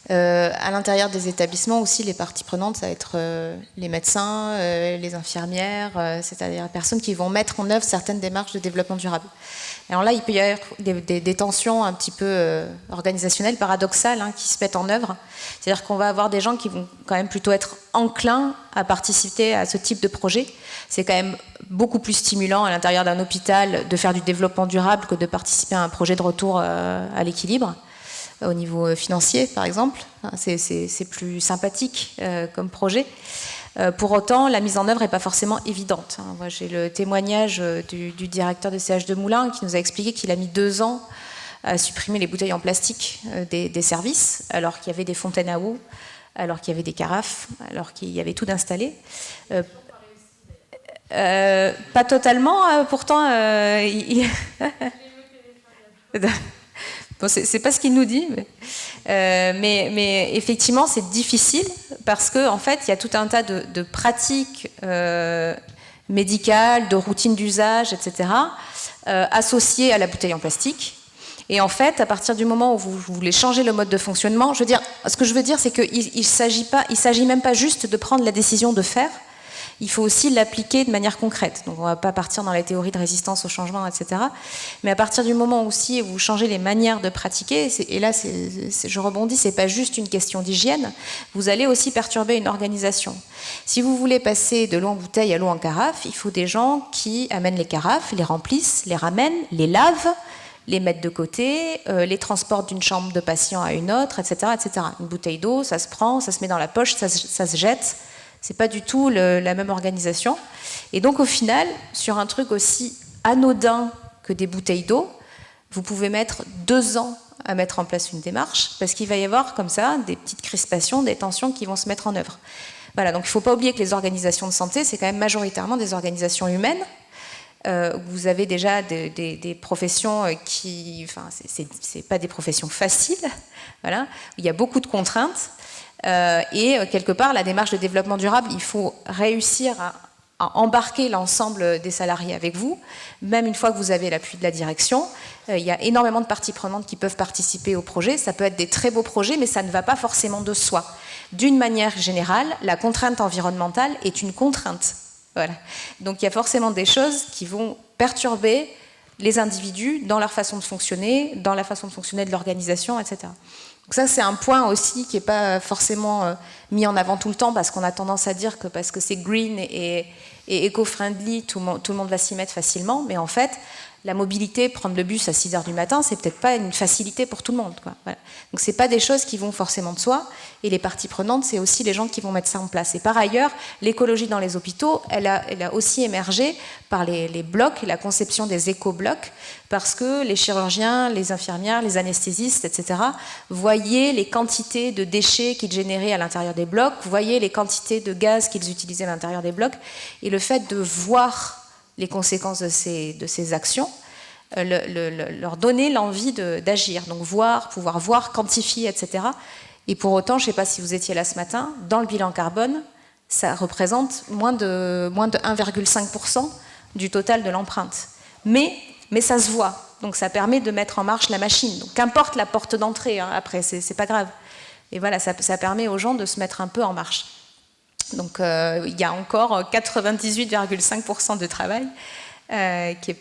À l'intérieur des établissements aussi, les parties prenantes, ça va être les médecins, les infirmières, c'est-à-dire les personnes qui vont mettre en œuvre certaines démarches de développement durable. Alors là, il peut y avoir des tensions un petit peu organisationnelles, paradoxales, qui se mettent en œuvre. C'est-à-dire qu'on va avoir des gens qui vont quand même plutôt être enclins à participer à ce type de projet. C'est quand même beaucoup plus stimulant à l'intérieur d'un hôpital de faire du développement durable que de participer à un projet de retour à l'équilibre. Au niveau financier, par exemple, c'est plus sympathique comme projet. Pour autant, la mise en œuvre n'est pas forcément évidente. Moi, j'ai le témoignage du directeur de CH2 Moulins qui nous a expliqué qu'il a mis 2 ans à supprimer les bouteilles en plastique des services, alors qu'il y avait des fontaines à eau, alors qu'il y avait des carafes, alors qu'il y avait tout d'installé. Pas totalement, pourtant... Bon, c'est pas ce qu'il nous dit, mais effectivement, c'est difficile parce qu'en fait, il y a tout un tas de pratiques médicales, de routines d'usage, etc., associées à la bouteille en plastique. Et en fait, à partir du moment où vous voulez changer le mode de fonctionnement, ce que je veux dire, c'est qu'il s'agit même pas juste de prendre la décision de faire. Il faut aussi l'appliquer de manière concrète. Donc on ne va pas partir dans la théorie de résistance au changement, etc. Mais à partir du moment aussi où vous changez les manières de pratiquer, et là je rebondis, c'est pas juste une question d'hygiène, vous allez aussi perturber une organisation. Si vous voulez passer de l'eau en bouteille à l'eau en carafe, il faut des gens qui amènent les carafes, les remplissent, les ramènent, les lavent, les mettent de côté, les transportent d'une chambre de patient à une autre, etc., etc. Une bouteille d'eau, ça se prend, ça se met dans la poche, ça se jette. C'est pas du tout la même organisation. Et donc au final, sur un truc aussi anodin que des bouteilles d'eau, vous pouvez mettre 2 ans à mettre en place une démarche, parce qu'il va y avoir comme ça des petites crispations, des tensions qui vont se mettre en œuvre. Voilà, donc il ne faut pas oublier que les organisations de santé, c'est quand même majoritairement des organisations humaines. Vous avez déjà des professions qui... Enfin, c'est pas des professions faciles, voilà. Il y a beaucoup de contraintes. Et quelque part, la démarche de développement durable, il faut réussir à embarquer l'ensemble des salariés avec vous, même une fois que vous avez l'appui de la direction. Il y a énormément de parties prenantes qui peuvent participer au projet. Ça peut être des très beaux projets, mais ça ne va pas forcément de soi. D'une manière générale, la contrainte environnementale est une contrainte. Voilà. Donc il y a forcément des choses qui vont perturber les individus dans leur façon de fonctionner, dans la façon de fonctionner de l'organisation, etc. Donc ça, c'est un point aussi qui n'est pas forcément mis en avant tout le temps, parce qu'on a tendance à dire que parce que c'est green et éco-friendly, tout le monde va s'y mettre facilement. Mais en fait, la mobilité, prendre le bus à 6h du matin, c'est peut-être pas une facilité pour tout le monde, quoi. Voilà. Donc c'est pas des choses qui vont forcément de soi. Et les parties prenantes, c'est aussi les gens qui vont mettre ça en place. Et par ailleurs, l'écologie dans les hôpitaux, elle a aussi émergé par les blocs, la conception des éco-blocs, parce que les chirurgiens, les infirmières, les anesthésistes, etc., voyaient les quantités de déchets qu'ils généraient à l'intérieur des blocs, voyaient les quantités de gaz qu'ils utilisaient à l'intérieur des blocs, et le fait de voir les conséquences de ces actions, leur donner l'envie d'agir, donc pouvoir voir, quantifier, etc. Et pour autant, je ne sais pas si vous étiez là ce matin, dans le bilan carbone, ça représente moins de 1,5% du total de l'empreinte. Mais ça se voit, donc ça permet de mettre en marche la machine. Donc qu'importe la porte d'entrée, après, c'est pas grave. Et voilà, ça permet aux gens de se mettre un peu en marche. Donc il y a encore 98,5% de travail qui est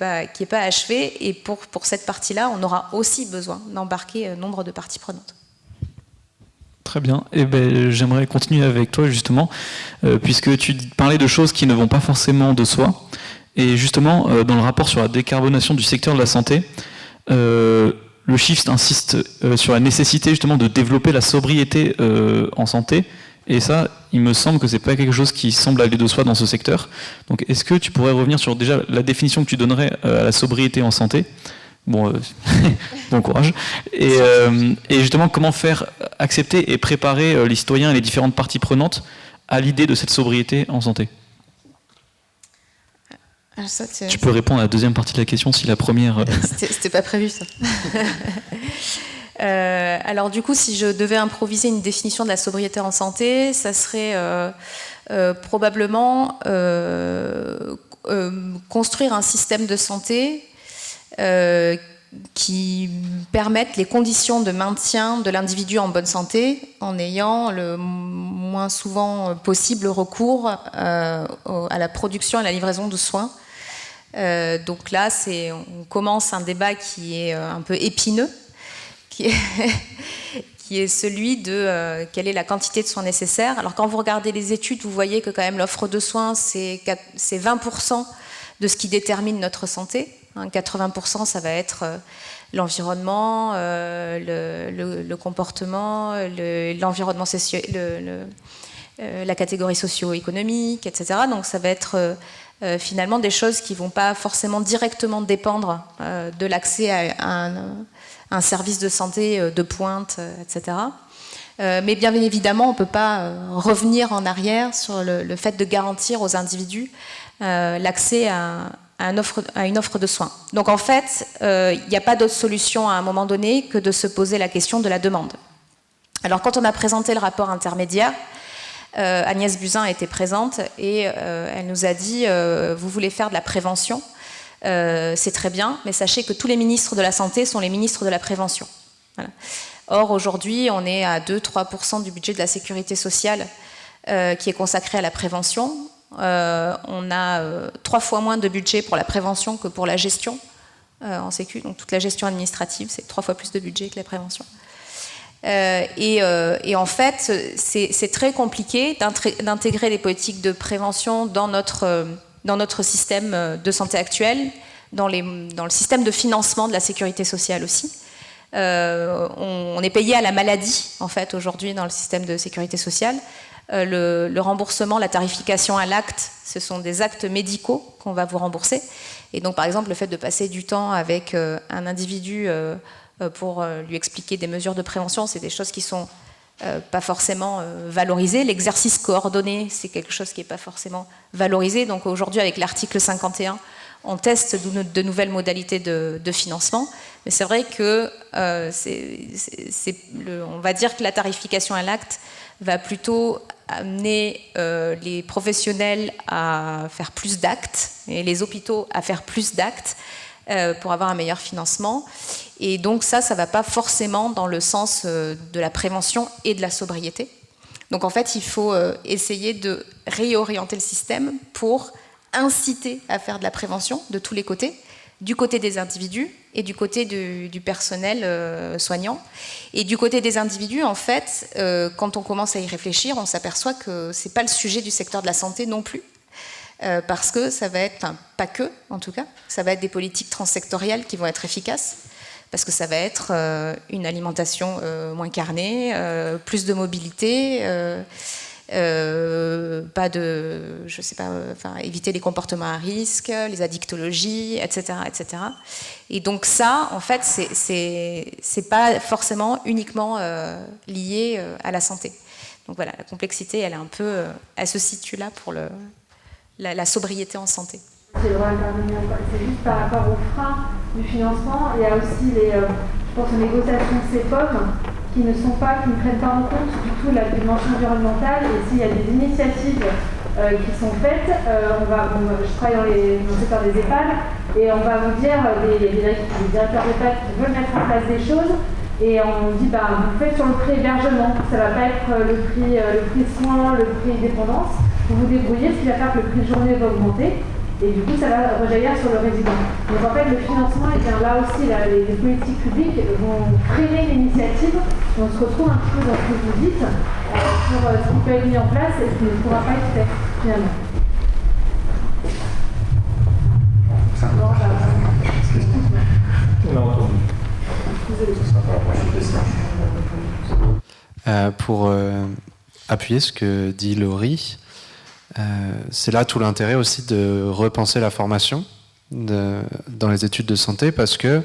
pas achevée. Et pour cette partie-là, on aura aussi besoin d'embarquer nombre de parties prenantes. Très bien. Et j'aimerais continuer avec toi justement, puisque tu parlais de choses qui ne vont pas forcément de soi. Et justement, dans le rapport sur la décarbonation du secteur de la santé, le Shift insiste sur la nécessité justement de développer la sobriété en santé. Et ça, il me semble que c'est pas quelque chose qui semble aller de soi dans ce secteur. Donc, est-ce que tu pourrais revenir sur déjà la définition que tu donnerais à la sobriété en santé ? Bon, bon courage. Et justement, comment faire accepter et préparer les citoyens et les différentes parties prenantes à l'idée de cette sobriété en santé ? Alors ça, tu peux répondre à la deuxième partie de la question si la première... C'était pas prévu, ça. Alors du coup, si je devais improviser une définition de la sobriété en santé, ça serait probablement construire un système de santé qui permette les conditions de maintien de l'individu en bonne santé en ayant le moins souvent possible recours à la production et à la livraison de soins. Donc là, on commence un débat qui est un peu épineux, qui est celui de quelle est la quantité de soins nécessaires. Alors quand vous regardez les études, vous voyez que quand même l'offre de soins, c'est 20% de ce qui détermine notre santé. 80%, ça va être l'environnement, le comportement, l'environnement la catégorie socio-économique, etc. Donc ça va être finalement des choses qui ne vont pas forcément directement dépendre de l'accès à un service de santé de pointe, etc. Mais bien évidemment, on ne peut pas revenir en arrière sur le fait de garantir aux individus l'accès à une offre de soins. Donc en fait, il n'y a pas d'autre solution à un moment donné que de se poser la question de la demande. Alors quand on a présenté le rapport intermédiaire, Agnès Buzyn était présente et elle nous a dit vous voulez faire de la prévention, c'est très bien, mais sachez que tous les ministres de la Santé sont les ministres de la prévention. Voilà. Or, aujourd'hui, on est à 2-3% du budget de la sécurité sociale qui est consacré à la prévention. On a 3 fois moins de budget pour la prévention que pour la gestion en sécu. Donc toute la gestion administrative, c'est 3 fois plus de budget que la prévention. Et en fait, c'est très compliqué d'intégrer les politiques de prévention dans notre système de santé actuel, dans le système de financement de la sécurité sociale aussi. On est payé à la maladie, en fait, aujourd'hui, dans le système de sécurité sociale. Le remboursement, la tarification à l'acte, ce sont des actes médicaux qu'on va vous rembourser. Et donc, par exemple, le fait de passer du temps avec un individu pour lui expliquer des mesures de prévention, c'est des choses qui sont pas forcément valorisées. L'exercice coordonné, c'est quelque chose qui n'est pas forcément valorisé. Donc aujourd'hui, avec l'article 51, on teste de nouvelles modalités de financement. Mais c'est vrai que on va dire que la tarification à l'acte va plutôt amener les professionnels à faire plus d'actes et les hôpitaux à faire plus d'actes pour avoir un meilleur financement. Et donc ça ne va pas forcément dans le sens de la prévention et de la sobriété. Donc en fait, il faut essayer de réorienter le système pour inciter à faire de la prévention de tous les côtés, du côté des individus et du côté du personnel soignant. Et du côté des individus, en fait, quand on commence à y réfléchir, on s'aperçoit que ce n'est pas le sujet du secteur de la santé non plus. Parce que ça va être, enfin, pas que en tout cas, ça va être des politiques transsectorielles qui vont être efficaces, parce que ça va être une alimentation moins carnée, plus de mobilité, pas de, je sais pas, enfin, éviter les comportements à risque, les addictologies, etc., etc. Et donc ça, en fait, c'est pas forcément uniquement lié à la santé. Donc voilà, la complexité, elle se situe là pour la sobriété en santé. J'ai le droit d'intervenir. C'est juste par rapport aux freins du financement. Il y a aussi je pense, aux négociations CEPOM qui ne prennent pas en compte du tout la dimension environnementale. Et s'il y a des initiatives qui sont faites, je travaille dans le secteur des EHPAD, et on va vous dire, les directeurs d'EHPAD qui veulent mettre en place des choses, et on dit, vous faites sur le prix hébergement, ça ne va pas être le prix soins, le prix dépendance. Vous vous débrouillez, ce qui va faire que le prix de journée va augmenter. Et du coup, ça va rejaillir sur le résident. Donc en fait, le financement, et bien là aussi, les politiques publiques vont freiner l'initiative. On se retrouve un petit peu dans ce que vous dites, sur ce qui peut être mis en place et ce qui ne pourra pas être fait, finalement. Pour appuyer ce que dit Laurie, c'est là tout l'intérêt aussi de repenser la formation dans les études de santé, parce que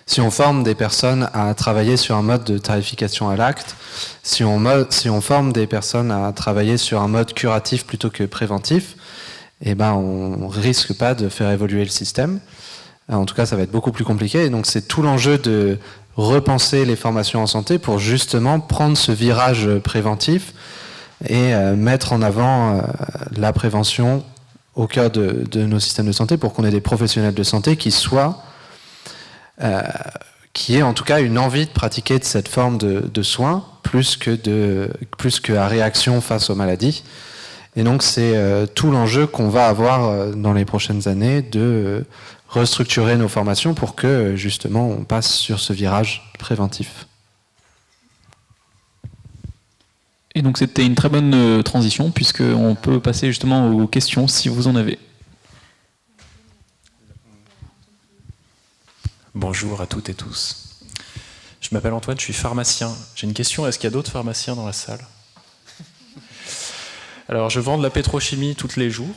si on forme des personnes à travailler sur un mode de tarification à l'acte, si on forme des personnes à travailler sur un mode curatif plutôt que préventif, eh ben on risque pas de faire évoluer le système. En tout cas, ça va être beaucoup plus compliqué. Et donc, c'est tout l'enjeu de repenser les formations en santé pour justement prendre ce virage préventif et mettre en avant la prévention au cœur de nos systèmes de santé pour qu'on ait des professionnels de santé qui aient en tout cas une envie de pratiquer de cette forme de soins plus que à réaction face aux maladies. Et donc, c'est tout l'enjeu qu'on va avoir dans les prochaines années de restructurer nos formations pour que, justement, on passe sur ce virage préventif. Et donc, c'était une très bonne transition, puisqu'on peut passer justement aux questions, si vous en avez. Bonjour à toutes et tous. Je m'appelle Antoine, je suis pharmacien. J'ai une question, est-ce qu'il y a d'autres pharmaciens dans la salle ? Alors, je vends de la pétrochimie tous les jours.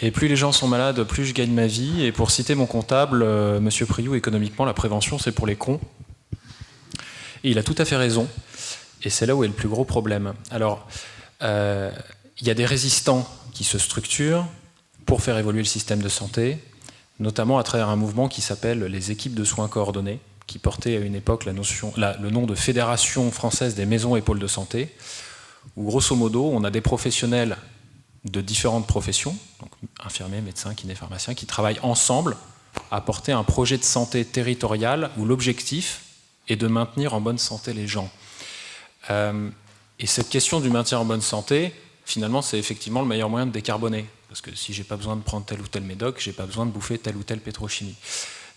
Et plus les gens sont malades, plus je gagne ma vie. Et pour citer mon comptable, Monsieur Priou, économiquement, la prévention, c'est pour les cons. Et il a tout à fait raison. Et c'est là où est le plus gros problème. Alors, il y a des résistants qui se structurent pour faire évoluer le système de santé, notamment à travers un mouvement qui s'appelle les équipes de soins coordonnés, qui portait à une époque le nom de Fédération française des maisons et pôles de santé, où grosso modo, on a des professionnels de différentes professions, donc infirmiers, médecins, kinés, pharmaciens, qui travaillent ensemble à porter un projet de santé territorial où l'objectif est de maintenir en bonne santé les gens. Et cette question du maintien en bonne santé, finalement, c'est effectivement le meilleur moyen de décarboner. Parce que si j'ai pas besoin de prendre tel ou tel médoc, j'ai pas besoin de bouffer telle ou telle pétrochimie.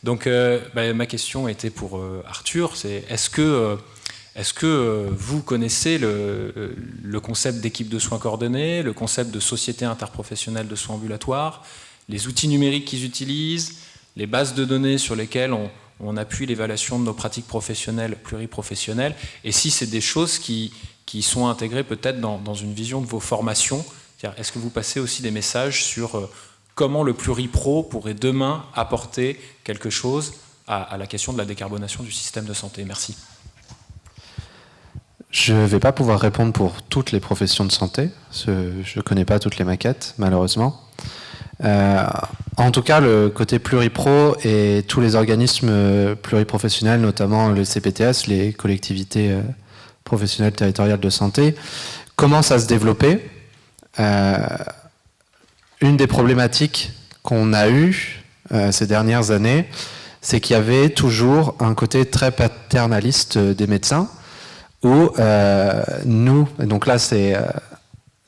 Donc ma question était pour Arthur, c'est est-ce que vous connaissez le concept d'équipe de soins coordonnés, le concept de société interprofessionnelle de soins ambulatoires, les outils numériques qu'ils utilisent, les bases de données sur lesquelles on appuie l'évaluation de nos pratiques professionnelles, pluriprofessionnelles, et si c'est des choses qui sont intégrées peut-être dans une vision de vos formations, est-ce que vous passez aussi des messages sur comment le pluripro pourrait demain apporter quelque chose à la question de la décarbonation du système de santé? Merci. Je ne vais pas pouvoir répondre pour toutes les professions de santé. Je ne connais pas toutes les maquettes, malheureusement. En tout cas, le côté pluripro et tous les organismes pluriprofessionnels, notamment le CPTS, les collectivités professionnelles territoriales de santé, commencent à se développer. Une des problématiques qu'on a eues ces dernières années, c'est qu'il y avait toujours un côté très paternaliste des médecins, où nous, donc là c'est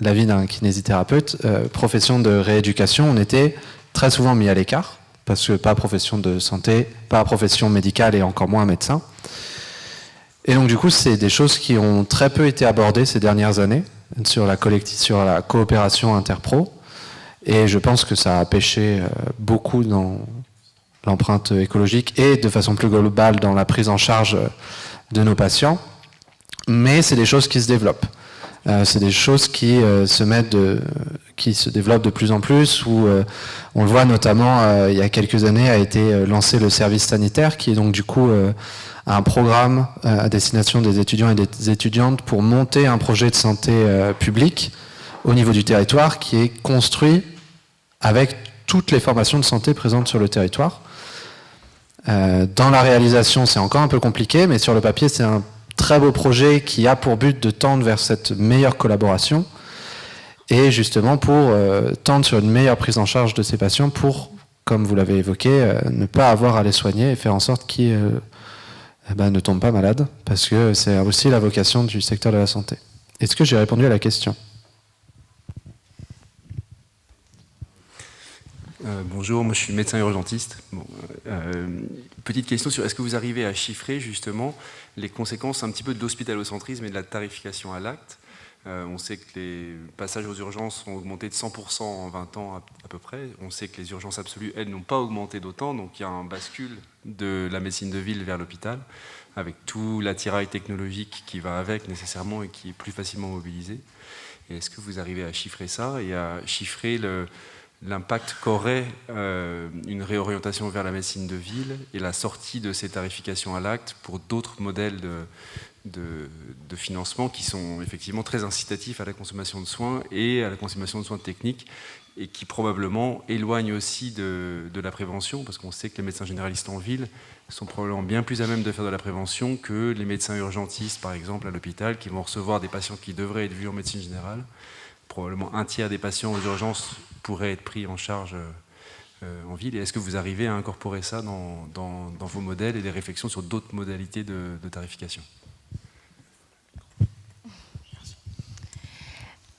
l'avis d'un kinésithérapeute, profession de rééducation, on était très souvent mis à l'écart, parce que pas profession de santé, pas profession médicale et encore moins médecin. Et donc du coup, c'est des choses qui ont très peu été abordées ces dernières années sur la coopération interpro, et je pense que ça a pêché beaucoup dans l'empreinte écologique et de façon plus globale dans la prise en charge de nos patients. Mais c'est des choses qui se développent. C'est des choses qui se développent de plus en plus, où on le voit notamment, il y a quelques années, a été lancé le service sanitaire, qui est donc du coup un programme à destination des étudiants et des étudiantes pour monter un projet de santé publique au niveau du territoire, qui est construit avec toutes les formations de santé présentes sur le territoire. Dans la réalisation, c'est encore un peu compliqué, mais sur le papier, c'est un très beau projet qui a pour but de tendre vers cette meilleure collaboration et justement pour tendre sur une meilleure prise en charge de ces patients pour, comme vous l'avez évoqué, ne pas avoir à les soigner et faire en sorte qu'ils ne tombent pas malades, parce que c'est aussi la vocation du secteur de la santé. Est-ce que j'ai répondu à la question ? Bonjour, moi je suis médecin urgentiste. Petite question sur est-ce que vous arrivez à chiffrer justement les conséquences un petit peu de l'hospitalocentrisme et de la tarification à l'acte? On sait que les passages aux urgences ont augmenté de 100% en 20 ans à peu près. On sait que les urgences absolues, elles, n'ont pas augmenté d'autant. Donc il y a un bascule de la médecine de ville vers l'hôpital, avec tout l'attirail technologique qui va avec nécessairement et qui est plus facilement mobilisé. Et est-ce que vous arrivez à chiffrer ça et à chiffrer l'impact qu'aurait une réorientation vers la médecine de ville et la sortie de ces tarifications à l'acte pour d'autres modèles de financement qui sont effectivement très incitatifs à la consommation de soins et à la consommation de soins techniques et qui probablement éloignent aussi de la prévention, parce qu'on sait que les médecins généralistes en ville sont probablement bien plus à même de faire de la prévention que les médecins urgentistes, par exemple, à l'hôpital, qui vont recevoir des patients qui devraient être vus en médecine générale. Probablement un tiers des patients aux urgences pourraient être pris en charge en ville. Et est-ce que vous arrivez à incorporer ça dans vos modèles et des réflexions sur d'autres modalités de tarification ?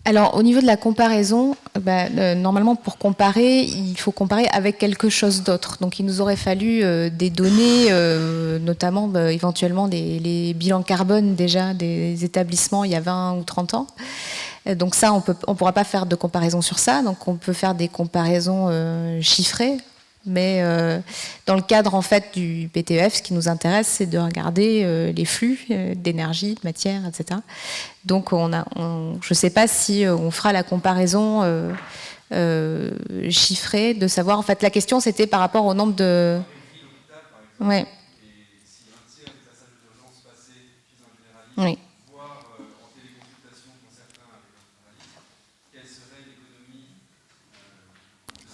Alors, au niveau de la comparaison, normalement, pour comparer, il faut comparer avec quelque chose d'autre. Donc, il nous aurait fallu des données, notamment éventuellement les bilans carbone déjà des établissements il y a 20 ou 30 ans. Donc ça, on pourra pas faire de comparaison sur ça. Donc, on peut faire des comparaisons chiffrées. Mais dans le cadre en fait du PTEF, ce qui nous intéresse, c'est de regarder les flux d'énergie, de matière, etc. Donc je ne sais pas si on fera la comparaison chiffrée, de savoir. En fait, la question c'était par rapport au nombre de. Ouais. Oui.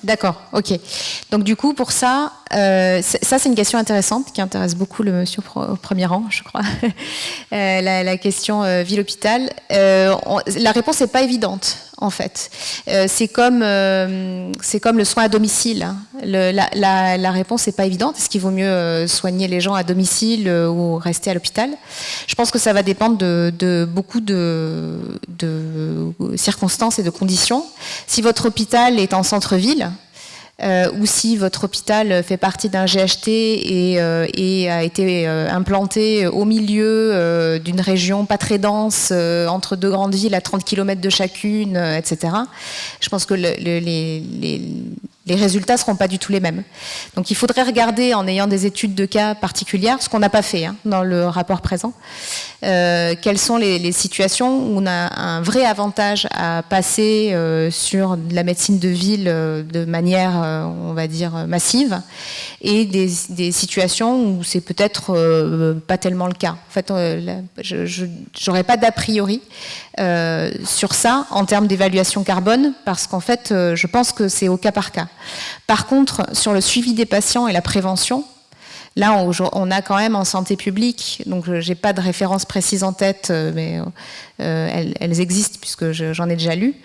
D'accord, ok. Donc du coup, pour ça, ça c'est une question intéressante qui intéresse beaucoup le monsieur au premier rang, je crois. La question ville-hôpital. La réponse n'est pas évidente, en fait. C'est comme le soin à domicile. Hein. La réponse n'est pas évidente. Est-ce qu'il vaut mieux soigner les gens à domicile ou rester à l'hôpital? Je pense que ça va dépendre de beaucoup de circonstances et de conditions. Si votre hôpital est en centre-ville, ou si votre hôpital fait partie d'un GHT et a été implanté au milieu d'une région pas très dense, entre deux grandes villes à 30 km de chacune, etc. Je pense que les résultats ne seront pas du tout les mêmes. Donc il faudrait regarder, en ayant des études de cas particulières, ce qu'on n'a pas fait dans le rapport présent, quelles sont les situations où on a un vrai avantage à passer sur de la médecine de ville de manière, on va dire, massive, et des situations où c'est peut-être pas tellement le cas. En fait, je n'aurais pas d'a priori sur ça en termes d'évaluation carbone, parce qu'en fait, je pense que c'est au cas par cas. Par contre, sur le suivi des patients et la prévention, là, on a quand même en santé publique, donc je n'ai pas de référence précise en tête, mais elles existent puisque j'en ai déjà lu,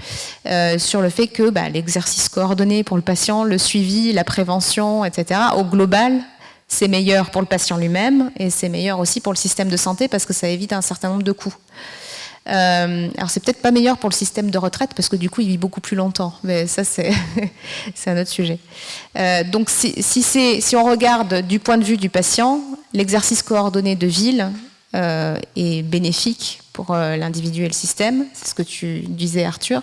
sur le fait que l'exercice coordonné pour le patient, le suivi, la prévention, etc., au global, c'est meilleur pour le patient lui-même et c'est meilleur aussi pour le système de santé parce que ça évite un certain nombre de coûts. Alors c'est peut-être pas meilleur pour le système de retraite parce que du coup il vit beaucoup plus longtemps, mais ça c'est un autre sujet. Donc si on regarde du point de vue du patient, l'exercice coordonné de ville est bénéfique pour l'individu et le système, c'est ce que tu disais Arthur,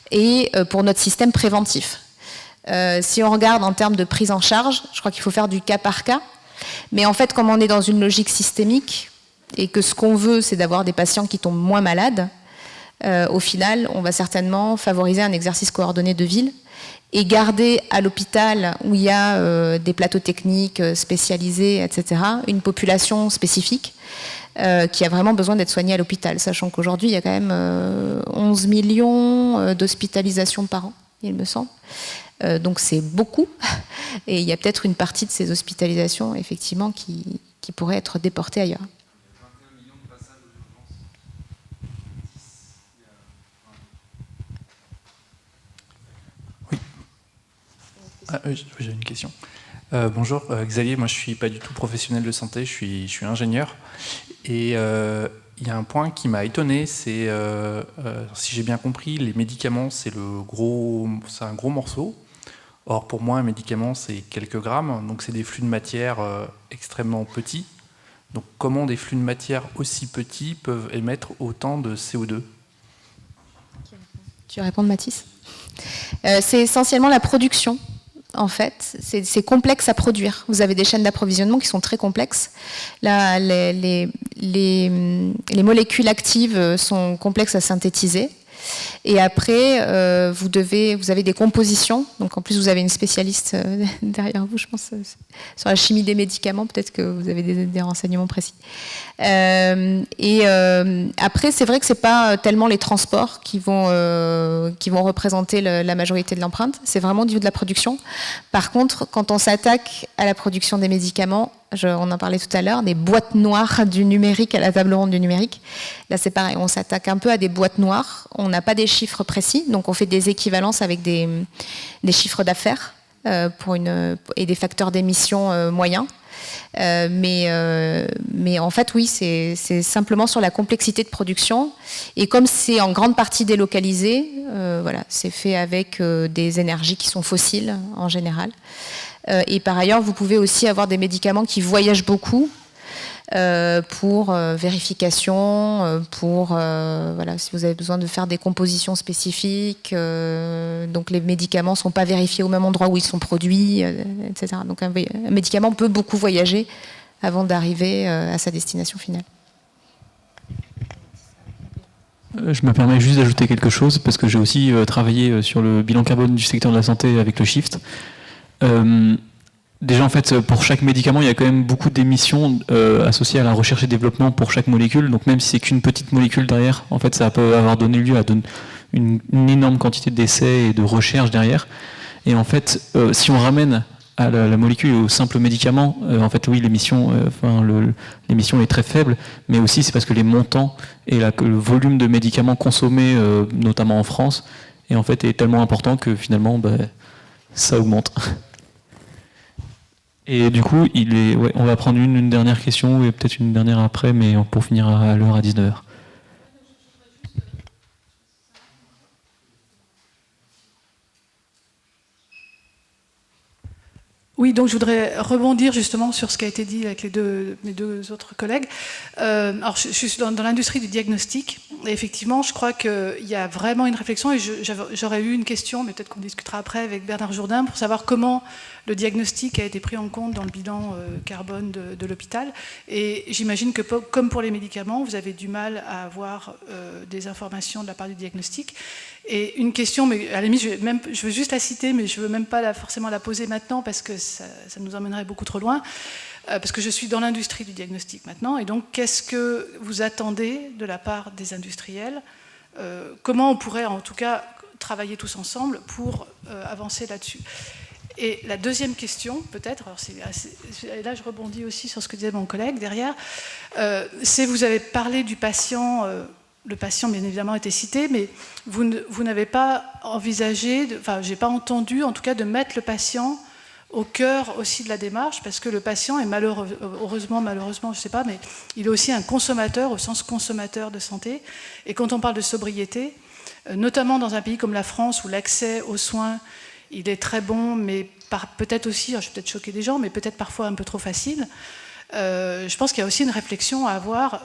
et pour notre système préventif. Si on regarde en termes de prise en charge, je crois qu'il faut faire du cas par cas, mais en fait comme on est dans une logique systémique, et que ce qu'on veut, c'est d'avoir des patients qui tombent moins malades, au final, on va certainement favoriser un exercice coordonné de ville et garder à l'hôpital, où il y a des plateaux techniques spécialisés, etc., une population spécifique qui a vraiment besoin d'être soignée à l'hôpital, sachant qu'aujourd'hui, il y a quand même 11 millions d'hospitalisations par an, il me semble. Donc c'est beaucoup, et il y a peut-être une partie de ces hospitalisations, effectivement, qui pourraient être déportées ailleurs. J'ai une question. Bonjour Xavier, moi je suis pas du tout professionnel de santé, je suis ingénieur et il y a un point qui m'a étonné, c'est si j'ai bien compris, les médicaments c'est un gros morceau. Or, pour moi, un médicament, c'est quelques grammes, donc c'est des flux de matière extrêmement petits. Donc, comment des flux de matière aussi petits peuvent émettre autant de CO2 ? Tu veux répondre, Mathis ? C'est essentiellement la production. En fait, c'est complexe à produire. Vous avez des chaînes d'approvisionnement qui sont très complexes. Là, les molécules actives sont complexes à synthétiser. Et après, vous avez des compositions. Donc en plus, vous avez une spécialiste derrière vous, je pense, sur la chimie des médicaments. Peut-être que vous avez des renseignements précis. Après, c'est vrai que c'est pas tellement les transports qui vont représenter la majorité de l'empreinte. C'est vraiment au niveau de la production. Par contre, quand on s'attaque à la production des médicaments, on en parlait tout à l'heure, des boîtes noires du numérique à la table ronde du numérique. Là, c'est pareil, on s'attaque un peu à des boîtes noires. On n'a pas des chiffres précis, donc on fait des équivalences avec des chiffres d'affaires et des facteurs d'émission moyens. Mais en fait, oui, c'est simplement sur la complexité de production. Et comme c'est en grande partie délocalisé, voilà, c'est fait avec des énergies qui sont fossiles en général. Et par ailleurs, vous pouvez aussi avoir des médicaments qui voyagent beaucoup pour vérification, voilà, si vous avez besoin de faire des compositions spécifiques. Donc les médicaments ne sont pas vérifiés au même endroit où ils sont produits, etc. Donc un médicament peut beaucoup voyager avant d'arriver à sa destination finale. Je me permets juste d'ajouter quelque chose, parce que j'ai aussi travaillé sur le bilan carbone du secteur de la santé avec le Shift. Déjà, en fait, pour chaque médicament, il y a quand même beaucoup d'émissions associées à la recherche et développement pour chaque molécule. Donc même si c'est qu'une petite molécule derrière, en fait, ça peut avoir donné lieu à une énorme quantité d'essais et de recherches derrière. Et en fait, si on ramène à la molécule au simple médicament, en fait, oui, l'émission est très faible, mais aussi c'est parce que les montants et le volume de médicaments consommés, notamment en France, est en fait est tellement important que finalement, ça augmente. Et du coup, on va prendre une dernière question et peut-être une dernière après, mais pour finir à l'heure à 19h. Oui, donc je voudrais rebondir justement sur ce qui a été dit avec mes deux autres collègues. Alors, je suis dans l'industrie du diagnostic, et effectivement, je crois qu'il y a vraiment une réflexion, et j'aurais eu une question, mais peut-être qu'on discutera après avec Bernard Jourdain, pour savoir comment le diagnostic a été pris en compte dans le bilan carbone de l'hôpital. Et j'imagine que, comme pour les médicaments, vous avez du mal à avoir des informations de la part du diagnostic. Et une question, mais à la limite, je veux juste la citer, mais je ne veux même pas forcément la poser maintenant, parce que ça nous emmènerait beaucoup trop loin, parce que je suis dans l'industrie du diagnostic maintenant, et donc qu'est-ce que vous attendez de la part des industriels ? Comment on pourrait en tout cas travailler tous ensemble pour avancer là-dessus ? Et la deuxième question, peut-être, et là je rebondis aussi sur ce que disait mon collègue derrière, c'est vous avez parlé du patient, le patient bien évidemment était cité, mais vous n'avez pas envisagé, j'ai pas entendu en tout cas de mettre le patient au cœur aussi de la démarche, parce que le patient est malheureusement, je sais pas, mais il est aussi un consommateur au sens consommateur de santé. Et quand on parle de sobriété, notamment dans un pays comme la France où l'accès aux soins il est très bon, mais peut-être aussi, je vais peut-être choquer des gens, mais peut-être parfois un peu trop facile. Je pense qu'il y a aussi une réflexion à avoir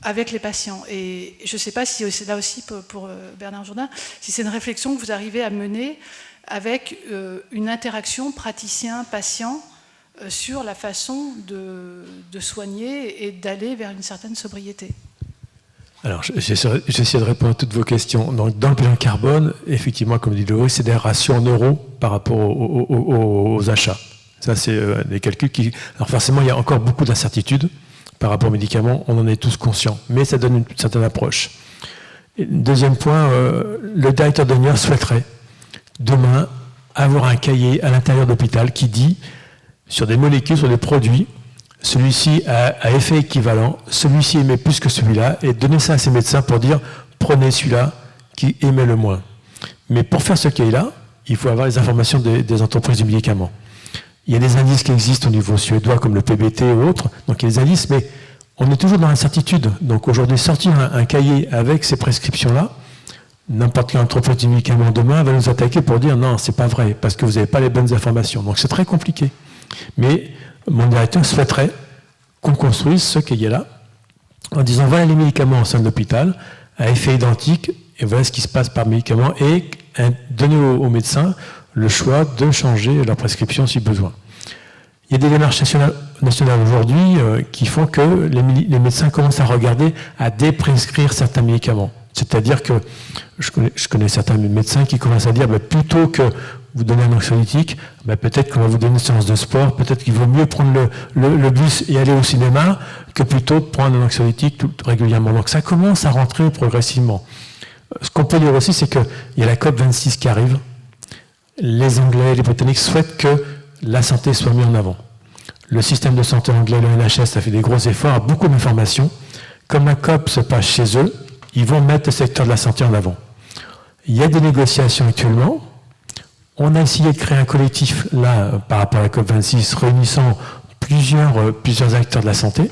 avec les patients. Et je ne sais pas si c'est là aussi pour Bernard Jourdain, si c'est une réflexion que vous arrivez à mener avec une interaction praticien-patient sur la façon de soigner et d'aller vers une certaine sobriété. Alors, j'essaie de répondre à toutes vos questions. Donc, dans le bilan carbone, effectivement, comme dit Laurie, c'est des ratios en euros par rapport aux achats. Ça, c'est des calculs qui... Alors, forcément, il y a encore beaucoup d'incertitudes par rapport aux médicaments. On en est tous conscients. Mais ça donne une certaine approche. Et deuxième point, le directeur de l'UNIR souhaiterait, demain, avoir un cahier à l'intérieur de l'hôpital qui dit, sur des molécules, sur des produits, celui-ci a effet équivalent, celui-ci émet plus que celui-là, et donner ça à ses médecins pour dire prenez celui-là qui émet le moins. Mais pour faire ce cahier-là, il faut avoir les informations des entreprises du médicament. Il y a des indices qui existent au niveau suédois comme le PBT ou autres, donc il y a des indices, mais on est toujours dans l'incertitude. Donc aujourd'hui, sortir un cahier avec ces prescriptions-là, N'importe quel entrepôt de médicaments demain va nous attaquer pour dire non, c'est pas vrai, parce que vous n'avez pas les bonnes informations. Donc c'est très compliqué. Mais mon directeur souhaiterait qu'on construise ce qu'il y a là, en disant voilà les médicaments au sein de l'hôpital, à effet identique, et voilà ce qui se passe par médicament, et donner aux médecins le choix de changer leur prescription si besoin. Il y a des démarches nationales aujourd'hui qui font que les médecins commencent à regarder, à déprescrire certains médicaments. C'est-à-dire que je connais certains médecins qui commencent à dire plutôt que vous donner un anxiolytique, peut-être qu'on va vous donner une séance de sport, peut-être qu'il vaut mieux prendre le bus et aller au cinéma que plutôt de prendre un anxiolytique régulièrement. Donc ça commence à rentrer progressivement. Ce qu'on peut dire aussi, c'est qu'il y a la COP26 qui arrive. Les Anglais, les Britanniques souhaitent que la santé soit mise en avant. Le système de santé anglais, le NHS, a fait des gros efforts, a beaucoup d'informations. Comme la COP se passe chez eux, ils vont mettre le secteur de la santé en avant. Il y a des négociations actuellement. On a essayé de créer un collectif, là, par rapport à la COP26, réunissant plusieurs acteurs de la santé.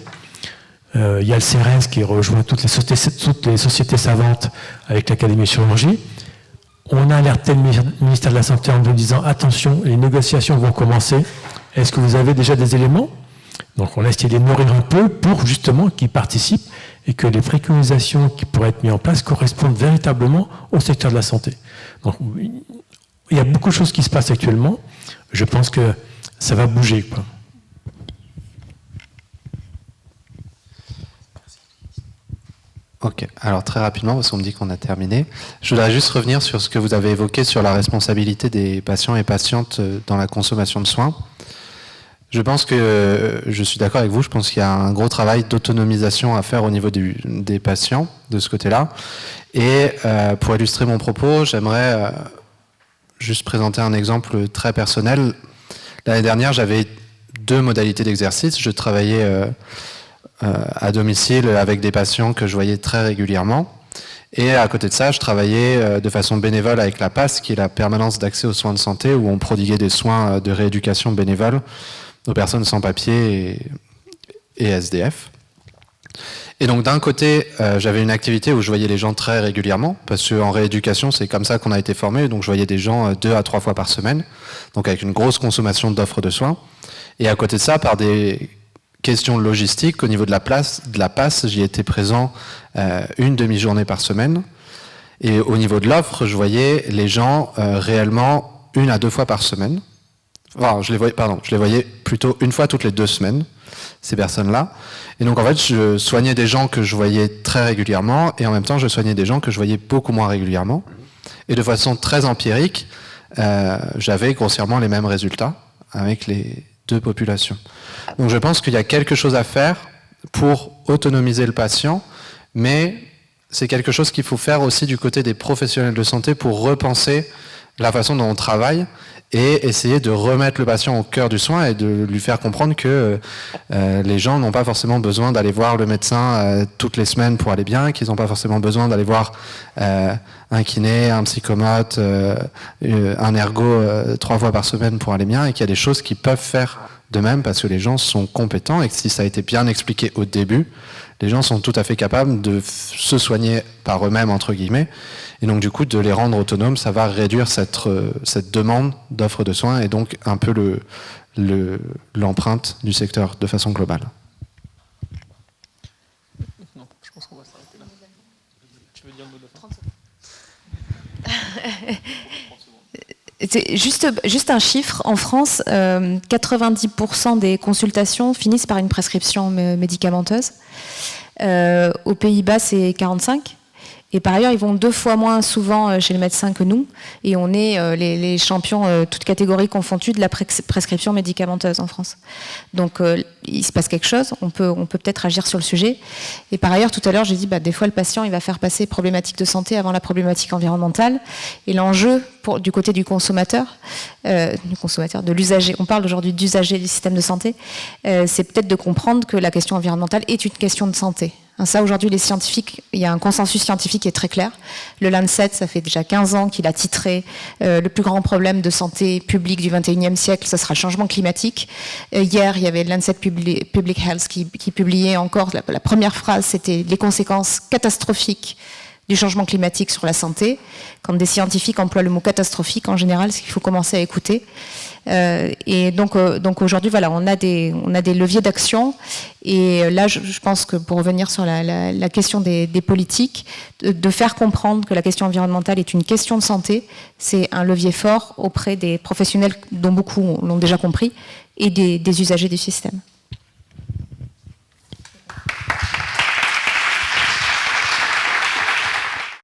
Il y a le CERES qui rejoint toutes les sociétés savantes avec l'Académie de chirurgie. On a alerté le ministère de la Santé en nous disant « Attention, les négociations vont commencer. Est-ce que vous avez déjà des éléments ?» Donc on a essayé de les nourrir un peu pour justement qu'ils participent et que les préconisations qui pourraient être mises en place correspondent véritablement au secteur de la santé. Donc il y a beaucoup de choses qui se passent actuellement. Je pense que ça va bouger, quoi. Ok, alors très rapidement, parce qu'on me dit qu'on a terminé, je voudrais juste revenir sur ce que vous avez évoqué sur la responsabilité des patients et patientes dans la consommation de soins. Je pense que, je suis d'accord avec vous, je pense qu'il y a un gros travail d'autonomisation à faire au niveau des patients, de ce côté-là. Et pour illustrer mon propos, j'aimerais juste présenter un exemple très personnel. L'année dernière, j'avais 2 modalités d'exercice. Je travaillais à domicile avec des patients que je voyais très régulièrement. Et à côté de ça, je travaillais de façon bénévole avec la PAS, qui est la permanence d'accès aux soins de santé, où on prodiguait des soins de rééducation bénévole aux personnes sans papier et SDF. Et donc d'un côté, j'avais une activité où je voyais les gens très régulièrement, parce qu'en rééducation, c'est comme ça qu'on a été formé, donc je voyais des gens 2 à 3 fois par semaine, donc avec une grosse consommation d'offres de soins. Et à côté de ça, par des question logistique, au niveau de la PAS, j'y étais présent une demi-journée par semaine. Et au niveau de l'offre, je voyais les gens réellement 1 à 2 fois par semaine. Enfin, je les voyais plutôt 1 fois toutes les 2 semaines, ces personnes-là. Et donc en fait, je soignais des gens que je voyais très régulièrement, et en même temps, je soignais des gens que je voyais beaucoup moins régulièrement. Et de façon très empirique, j'avais grossièrement les mêmes résultats avec les 2 populations. Donc je pense qu'il y a quelque chose à faire pour autonomiser le patient, mais c'est quelque chose qu'il faut faire aussi du côté des professionnels de santé pour repenser la façon dont on travaille et essayer de remettre le patient au cœur du soin et de lui faire comprendre que les gens n'ont pas forcément besoin d'aller voir le médecin toutes les semaines pour aller bien, qu'ils n'ont pas forcément besoin d'aller voir un kiné, un psychomote, un ergo 3 fois par semaine pour aller bien, et qu'il y a des choses qu'ils peuvent faire de même parce que les gens sont compétents et que si ça a été bien expliqué au début, les gens sont tout à fait capables de se soigner par eux-mêmes, entre guillemets. Et donc du coup, de les rendre autonomes, ça va réduire cette demande d'offres de soins et donc un peu l'empreinte du secteur de façon globale. Non, je pense qu'on va s'arrêter là. Tu veux dire le mot de fin ? C'est juste un chiffre. En France, 90% des consultations finissent par une prescription médicamenteuse. Aux Pays-Bas, c'est 45%. Et par ailleurs, ils vont 2 fois moins souvent chez le médecin que nous. Et on est les champions, toutes catégories confondues, de la prescription médicamenteuse en France. Donc, il se passe quelque chose. On peut peut-être agir sur le sujet. Et par ailleurs, tout à l'heure, j'ai dit, des fois, le patient, il va faire passer problématique de santé avant la problématique environnementale. Et l'enjeu, du côté du consommateur, de l'usager, on parle aujourd'hui d'usager du système de santé, c'est peut-être de comprendre que la question environnementale est une question de santé. Ça, aujourd'hui, les scientifiques, il y a un consensus scientifique qui est très clair. Le Lancet, ça fait déjà 15 ans qu'il a titré le plus grand problème de santé publique du 21e siècle, ça sera le changement climatique. Hier, il y avait le Lancet Public Health qui publiait encore, la première phrase, c'était les conséquences catastrophiques du changement climatique sur la santé. Quand des scientifiques emploient le mot catastrophique, en général, c'est qu'il faut commencer à écouter. Et donc aujourd'hui, voilà, on a des leviers d'action. Et là, je pense que pour revenir sur la question des politiques, de faire comprendre que la question environnementale est une question de santé, c'est un levier fort auprès des professionnels dont beaucoup l'ont déjà compris et des usagers du système.